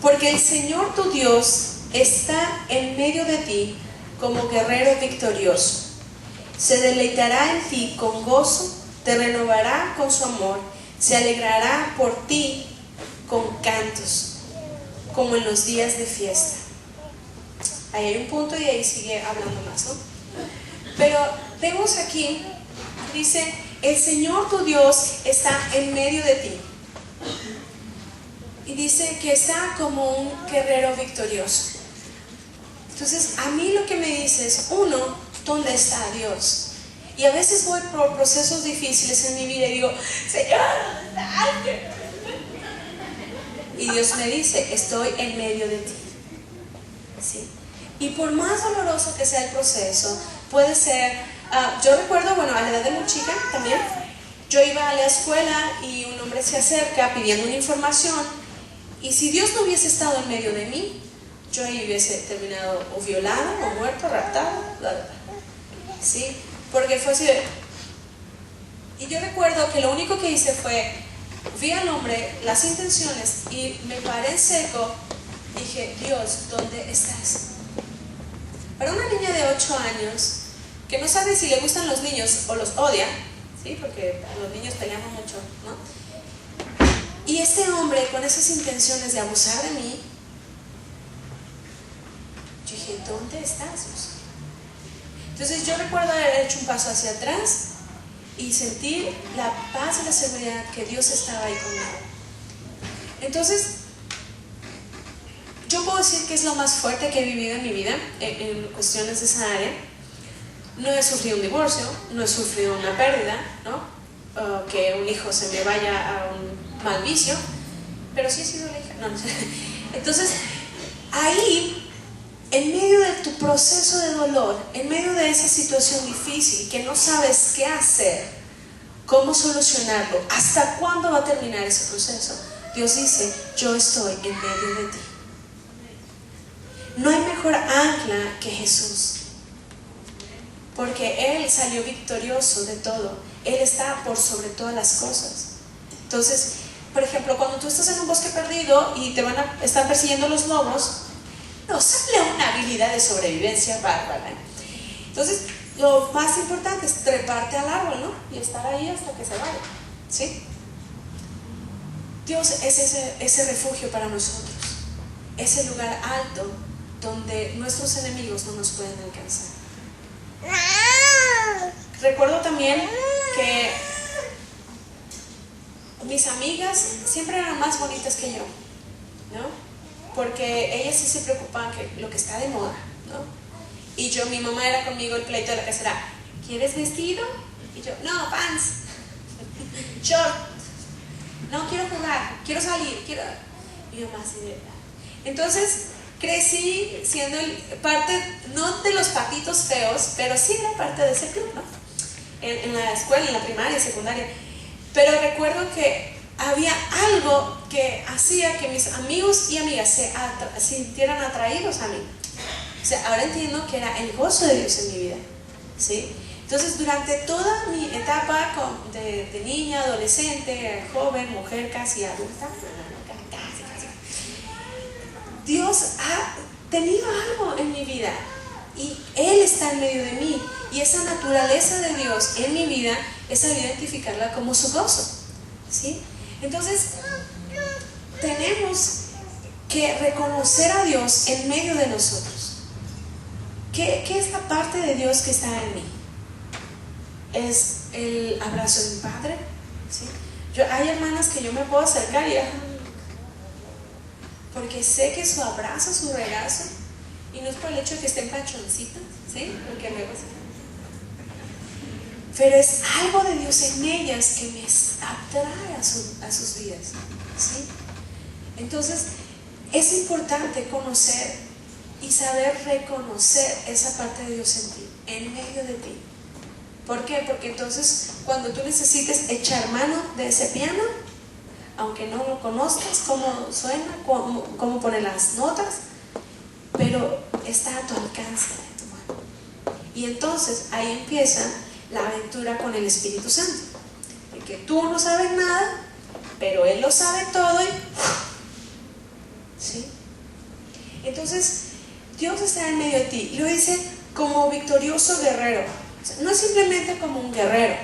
porque el Señor tu Dios está en medio de ti como guerrero victorioso. Se deleitará en ti con gozo, te renovará con su amor, se alegrará por ti con cantos, como en los días de fiesta. Ahí hay un punto y ahí sigue hablando más, ¿no? Pero vemos aquí, dice, el Señor tu Dios está en medio de ti. Y dice que está como un guerrero victorioso. Entonces, a mí lo que me dice es, uno, ¿dónde está Dios? Y a veces voy por procesos difíciles en mi vida y digo, Señor, ayúdame. Y Dios me dice, estoy en medio de ti. ¿Sí? Y por más doloroso que sea el proceso, puede ser, yo recuerdo, bueno, a la edad de muy chica también, yo iba a la escuela y un hombre se acerca pidiendo una información, y si Dios no hubiese estado en medio de mí, yo ahí hubiese terminado o violada, o muerto, raptado, bla, bla, bla. ¿Sí? Porque fue así de... Y yo recuerdo que lo único que hice fue, vi al hombre, las intenciones, y me paré en seco, dije, Dios, ¿dónde estás? Para una niña de 8 años, que no sabe si le gustan los niños o los odia, ¿sí? Porque los niños peleamos mucho, ¿no? Y este hombre con esas intenciones de abusar de mí, yo dije, ¿dónde estás, Dios? Entonces yo recuerdo haber hecho un paso hacia atrás y sentir la paz y la seguridad que Dios estaba ahí conmigo. Entonces, yo puedo decir que es lo más fuerte que he vivido en mi vida en cuestiones de esa área. No he sufrido un divorcio, no he sufrido una pérdida, ¿no? Que un hijo se me vaya a un mal vicio, pero sí he sido la hija. No, no sé. Entonces, ahí, en medio de tu proceso de dolor, en medio de esa situación difícil que no sabes qué hacer, cómo solucionarlo, hasta cuándo va a terminar ese proceso, Dios dice, yo estoy en medio de ti. No hay mejor ancla que Jesús, porque Él salió victorioso de todo. Él está por sobre todas las cosas. Entonces, por ejemplo, cuando tú estás en un bosque perdido y te van a estar persiguiendo los lobos, no sale una habilidad de sobrevivencia bárbara. Entonces, lo más importante es treparte al árbol, ¿no? Y estar ahí hasta que se vaya, ¿sí? Dios es ese refugio para nosotros, ese lugar alto donde nuestros enemigos no nos pueden alcanzar. Recuerdo también que mis amigas siempre eran más bonitas que yo, ¿no? Porque ellas sí se preocupaban que lo que está de moda, ¿no? Y yo, mi mamá era conmigo el pleito de la casa era, ¿quieres vestido? Y yo, no, pants, short, no quiero jugar, quiero salir, quiero... Mi mamá así de... Entonces crecí siendo parte, no de los patitos feos, pero sí era parte de ese club, ¿no? En la escuela, en la primaria, secundaria. Pero recuerdo que había algo que hacía que mis amigos y amigas se sintieran atraídos a mí. O sea, ahora entiendo que era el gozo de Dios en mi vida, ¿sí? Entonces, durante toda mi etapa de niña, adolescente, joven, mujer, casi adulta, casi, Dios ha tenido algo en mi vida y Él está en medio de mí. Y esa naturaleza de Dios en mi vida es saber identificarla como su gozo, ¿sí? Entonces, tenemos que reconocer a Dios en medio de nosotros. ¿Qué es la parte de Dios que está en mí? Es el abrazo de mi padre, ¿sí? Hay hermanas que yo me puedo acercar y porque sé que su abrazo, su regazo, y no es por el hecho de que estén pachoncitas, ¿sí? Porque luego pero es algo de Dios en ellas que me atrae a sus vidas, ¿sí? Entonces, es importante conocer y saber reconocer esa parte de Dios en ti, en medio de ti. ¿Por qué? Porque entonces cuando tú necesites echar mano de ese piano, aunque no lo conozcas, cómo suena, cómo pone las notas, pero está a tu alcance de tu mano. Y entonces ahí empieza la aventura con el Espíritu Santo, de que tú no sabes nada, pero Él lo sabe todo y ¿sí? Entonces Dios está en medio de ti y lo dice como victorioso guerrero. O sea, no es simplemente como un guerrero,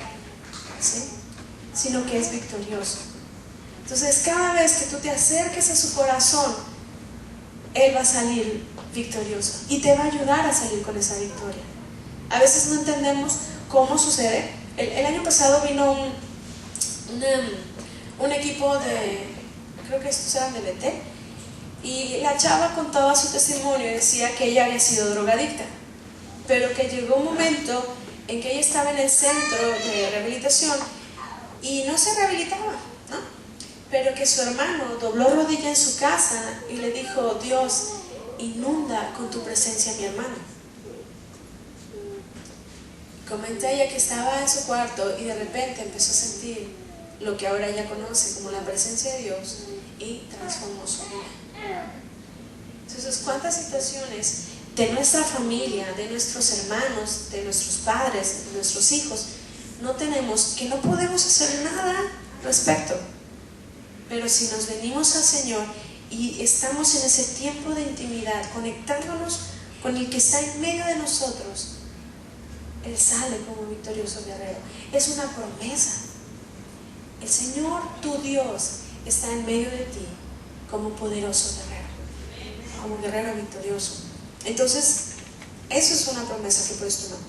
¿sí? Sino que es victorioso. Entonces cada vez que tú te acerques a su corazón, Él va a salir victorioso y te va a ayudar a salir con esa victoria. A veces no entendemos cómo sucede. El año pasado vino un equipo de, creo que estos eran de BT, y la chava contaba su testimonio y decía que ella había sido drogadicta, pero que llegó un momento en que ella estaba en el centro de rehabilitación y no se rehabilitaba, ¿no? Pero que su hermano dobló rodilla en su casa y le dijo: Dios, inunda con tu presencia a mi hermano. Comenta ella que estaba en su cuarto y de repente empezó a sentir lo que ahora ella conoce como la presencia de Dios y transformó su vida. Entonces, ¿cuántas situaciones de nuestra familia, de nuestros hermanos, de nuestros padres, de nuestros hijos, no tenemos, que no podemos hacer nada al respecto? Pero si nos venimos al Señor y estamos en ese tiempo de intimidad, conectándonos con el que está en medio de nosotros, Él sale como victorioso guerrero. Es una promesa. El Señor, tu Dios, está en medio de ti como poderoso guerrero, como guerrero victorioso. Entonces, eso es una promesa que puedes tomar.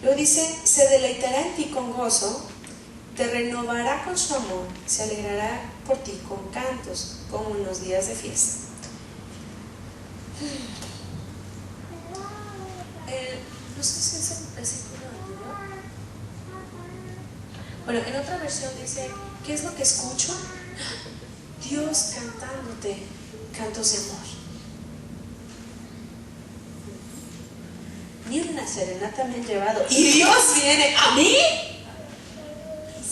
Luego dice: se deleitará en ti con gozo, te renovará con su amor, se alegrará por ti con cantos, como en los días de fiesta. No sé si es el versículo anterior. Bueno, en otra versión dice: ¿qué es lo que escucho? Dios cantándote cantos de amor. Ni una serenata me han llevado y Dios viene a mí.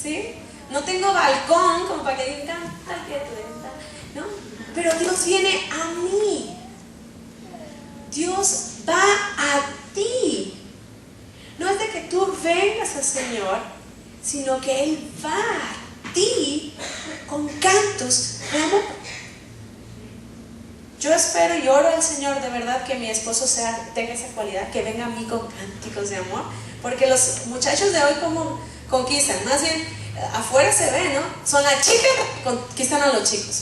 ¿Sí? No tengo balcón como para que digan canta, que te canta, ¿no? Pero Dios viene a mí. Dios va a ti. No es de que tú vengas al Señor, sino que Él va a ti con cantos de amor. Yo espero y oro al Señor de verdad que mi esposo tenga esa cualidad, que venga a mí con cánticos de amor, porque los muchachos de hoy como conquistan, más bien afuera se ve, ¿no? Son las chicas que conquistan a los chicos.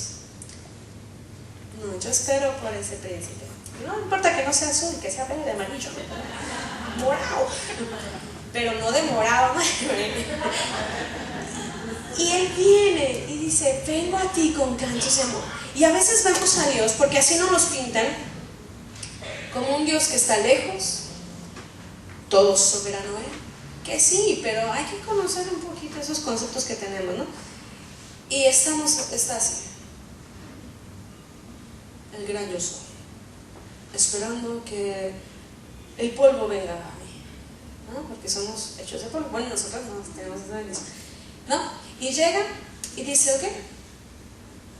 No, yo espero por ese príncipe. No importa que no sea azul, que sea verde, amarillo, morado, pero no de morado. Y Él viene y dice: vengo a ti con cantos de amor. Y a veces vemos a Dios, porque así nos los pintan, como un Dios que está lejos, todo soberano Él. Que sí, pero hay que conocer un poquito esos conceptos que tenemos, ¿no? Y está así, el gran yo soy, esperando que el polvo venga a mí, ¿no? Porque somos hechos de polvo. Bueno, nosotros no tenemos esa bendición, ¿no? Y llega y dice: ok,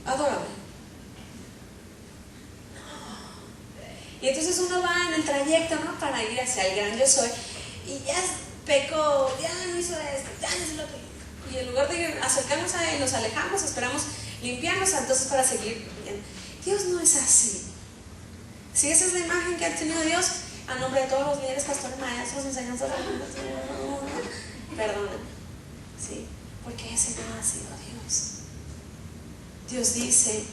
adórame. Y entonces uno va en el trayecto, ¿no? Para ir hacia el gran yo soy, y ya pecó, ya no hizo esto, ya no hizo lo otro. Y en lugar de acercarnos a Él, nos alejamos, esperamos limpiarnos entonces para seguir bien. Dios no es así. Si esa es la imagen que ha tenido Dios, a nombre de todos los líderes, pastores, maestros, enseñanzas, perdona, ¿sí? Porque ese no ha sido Dios. Dios dice: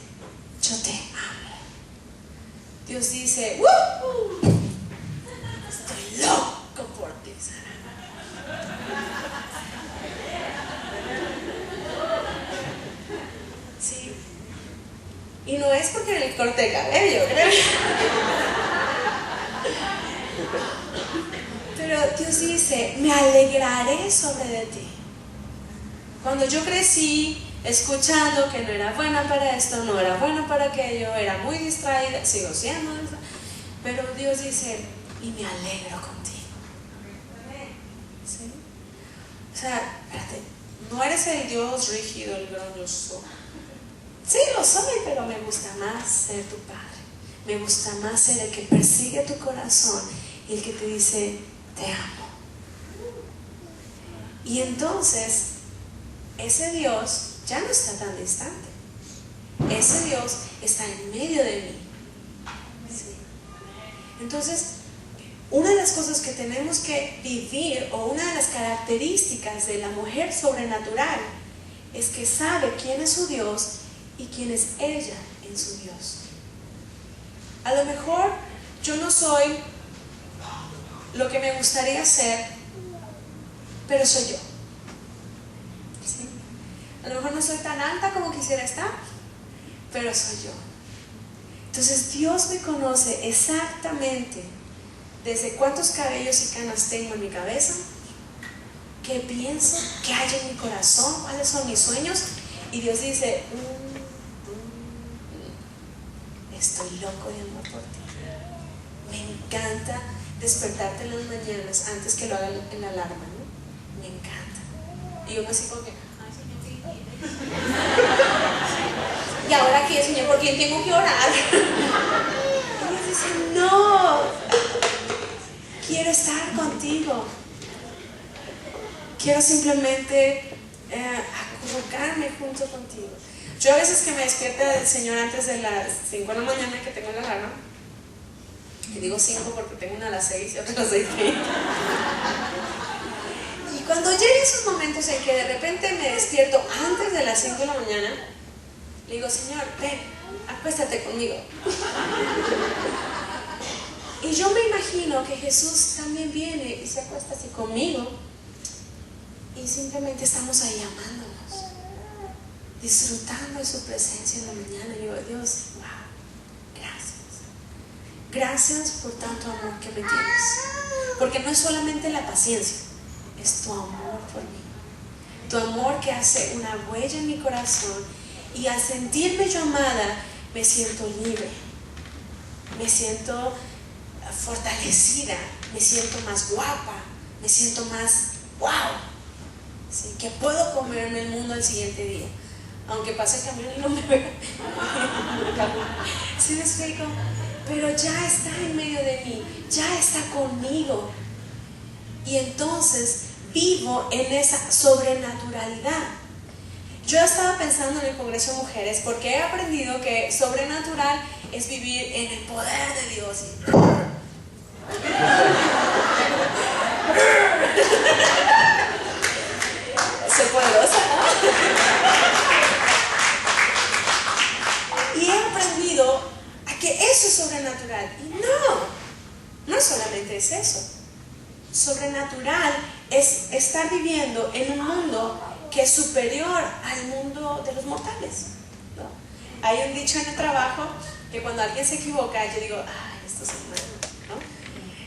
yo te amo. Dios dice: estoy loco por ti, Sara. Sí. Y no es porque le corte el cabello, creo. Pero Dios dice: me alegraré sobre de ti. Cuando yo crecí, escuchando que no era buena para esto, no era buena para aquello, era muy distraída, sigo siendo, pero Dios dice, y me alegro contigo. ¿Sí? O sea, espérate, no eres el Dios rígido, el grandioso. Sí, lo soy, pero me gusta más ser tu padre. Me gusta más ser el que persigue tu corazón y el que te dice, te amo. Y entonces, ese Dios ya no está tan distante. Ese Dios está en medio de mí. ¿Sí? Entonces, una de las cosas que tenemos que vivir, o una de las características de la mujer sobrenatural, es que sabe quién es su Dios y quién es ella en su Dios. A lo mejor yo no soy lo que me gustaría ser, pero soy yo. ¿Sí? A lo mejor no soy tan alta como quisiera estar, pero soy yo. Entonces Dios me conoce exactamente desde cuántos cabellos y canas tengo en mi cabeza, qué pienso, qué hay en mi corazón, cuáles son mis sueños. Y Dios dice, estoy loco de amor por ti. Me encanta despertarte en las mañanas antes que lo haga la alarma, ¿no? Me encanta. Y uno así como que, ay Señor, ¿qué quieres? Y ahora qué, Señor, ¿por quién tengo que orar? Y Dios dice, no, quiero estar contigo. Quiero simplemente acurrucarme junto contigo. Yo a veces que me despierta el Señor antes de las 5 de la mañana, que tengo la alarma, y digo 5 porque tengo una a las 6 y otra a las 6:30. Y cuando lleguen esos momentos en que de repente me despierto antes de las 5 de la mañana, le digo, Señor, ven, acuéstate conmigo. Y yo me imagino que Jesús también viene y se acuesta así conmigo, y simplemente estamos ahí amándonos, disfrutando de su presencia en la mañana. Y digo, Dios, wow, gracias. Gracias por tanto amor que me tienes. Porque no es solamente la paciencia, es tu amor por mí. Tu amor que hace una huella en mi corazón, y al sentirme yo amada, me siento libre, me siento fortalecida, me siento más guapa, me siento más wow. ¿Sí? Que puedo comerme el mundo al siguiente día, aunque pase el camión y no me vea. ¿Sí me explico? Pero ya está en medio de mí, ya está conmigo, y entonces vivo en esa sobrenaturalidad. Yo estaba pensando en el Congreso de Mujeres, porque he aprendido que sobrenatural es vivir en el poder de Dios. Soy poderosa, ¿no? Y he aprendido a que eso es sobrenatural. Y no solamente es eso. Sobrenatural es estar viviendo en un mundo que es superior al mundo de los mortales, ¿no? Hay un dicho en el trabajo que cuando alguien se equivoca, yo digo, ay, esto es humano, ¿no?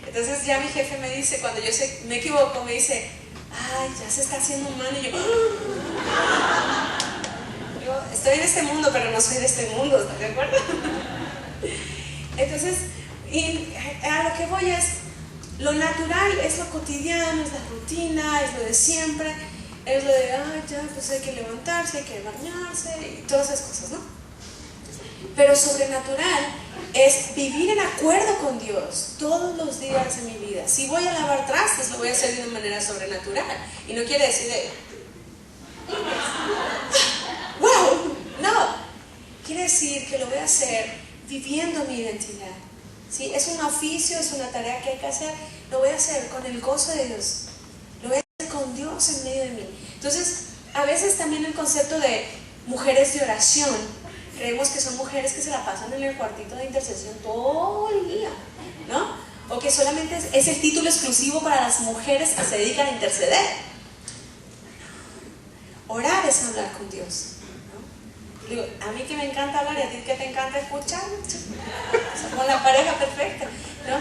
Entonces ya mi jefe me dice, cuando yo me equivoco, me dice, ay, ya se está haciendo humano. Y yo estoy en este mundo, pero no soy de este mundo, ¿estás de acuerdo? Entonces, y a lo que voy es, lo natural es lo cotidiano, es la rutina, es lo de siempre, es lo de, ay, ya, pues hay que levantarse, hay que bañarse, y todas esas cosas, ¿no? Pero sobrenatural es vivir en acuerdo con Dios todos los días de mi vida. Si voy a lavar trastes, lo voy a hacer de una manera sobrenatural. Y no quiere decir de, wow, no. Quiere decir que lo voy a hacer viviendo mi identidad. ¿Sí? Es un oficio, es una tarea que hay que hacer. Lo voy a hacer con el gozo de Dios. Lo voy a hacer con Dios en medio de mí. Entonces, a veces también el concepto de mujeres de oración, creemos que son mujeres que se la pasan en el cuartito de intercesión todo el día, ¿no? O que solamente es el título exclusivo para las mujeres que se dedican a interceder. Orar es hablar con Dios, ¿no? Digo, a mí que me encanta hablar y a ti que te encanta escuchar, somos la pareja perfecta, ¿no?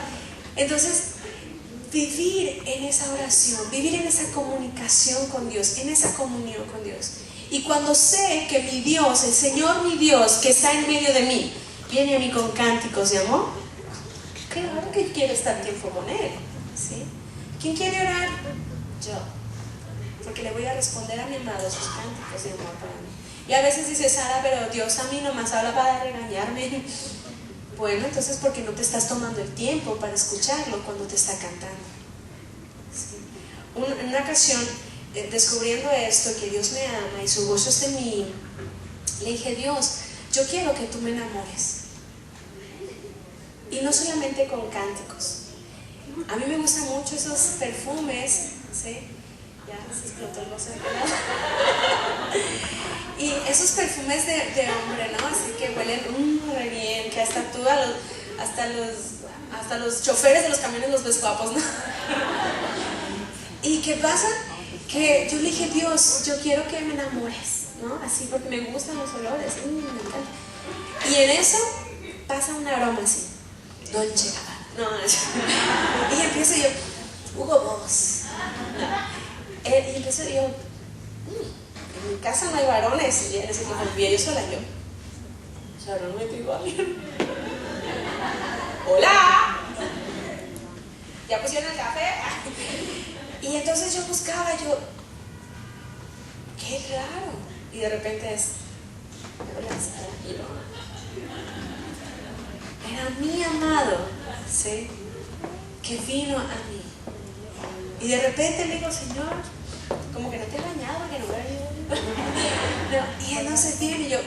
Entonces, vivir en esa oración, vivir en esa comunicación con Dios, en esa comunión con Dios. Y cuando sé que mi Dios, el Señor mi Dios, que está en medio de mí, viene a mí con cánticos de amor, claro que quiero estar tiempo con Él, ¿sí? ¿Quién quiere orar? Yo. Porque le voy a responder a mi amado sus cánticos de amor para mí. Y a veces dice, Sara, pero Dios a mí nomás habla para regañarme. Bueno, entonces, ¿por qué no te estás tomando el tiempo para escucharlo cuando te está cantando? ¿Sí? En una ocasión, descubriendo esto, que Dios me ama y su gozo es de mí, le dije, Dios, yo quiero que tú me enamores. Y no solamente con cánticos. A mí me gustan mucho esos perfumes, ¿sí? Ya se explotó el gozo de pelado. Y esos perfumes de hombre, ¿no? Así que huelen re bien, que hasta tú hasta los choferes de los camiones los ves guapos, ¿no? ¿Y qué pasa? Que yo le dije, Dios, yo quiero que me enamores, ¿no? Así, porque me gustan los olores, me encanta. Y en eso pasa un aroma así, Dolce Gabbana, no. Y empiezo yo, Hugo Boss, no. Y empiezo yo, en mi casa no hay varones, y en ese tiempo vivía yo sola, o sea, no me digo a alguien. ¡Hola! ¿Ya pusieron el café? Y entonces yo buscaba, qué raro. Y de repente es, era mi amado, ¿sí? Que vino a mí. Y de repente le digo, Señor, como que no te he bañado, que no me no. Y él no se tiene, y yo,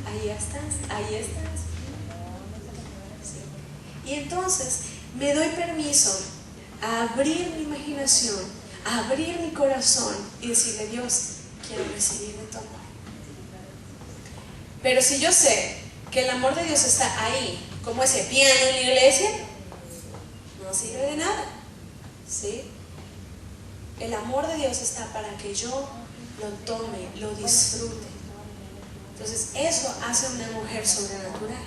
ahí estás. ¿Sí? Y entonces me doy permiso a abrir mi imaginación, a abrir mi corazón y decirle, Dios, quiero recibir de tu amor. Pero si yo sé que el amor de Dios está ahí, como ese piano en la iglesia, no sirve de nada, ¿sí? El amor de Dios está para que yo lo tome, lo disfrute. Entonces eso hace una mujer sobrenatural.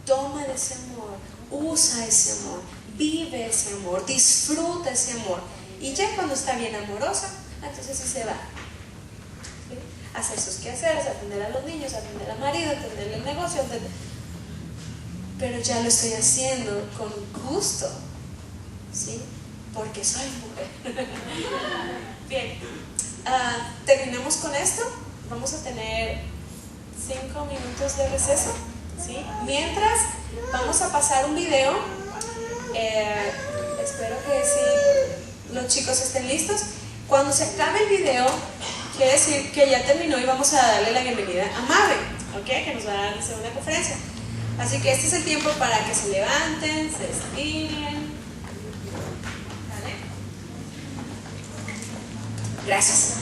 Toma de ese amor, usa ese amor, vive ese amor, disfruta ese amor. Y ya cuando está bien amorosa, entonces sí se va. ¿Sí? Hacer sus quehaceres, atender a los niños, atender al marido, atenderle el negocio, pero ya lo estoy haciendo con gusto, ¿sí? Porque soy mujer. Bien, terminamos con esto. Vamos a tener 5 minutos de receso, ¿sí? Mientras, vamos a pasar un video. Espero que sí, los chicos estén listos. Cuando se acabe el video, quiere decir que ya terminó y vamos a darle la bienvenida a Marvin, ¿ok? Que nos va a dar la segunda conferencia. Así que este es el tiempo para que se levanten, se estiren. ¿Vale? Gracias.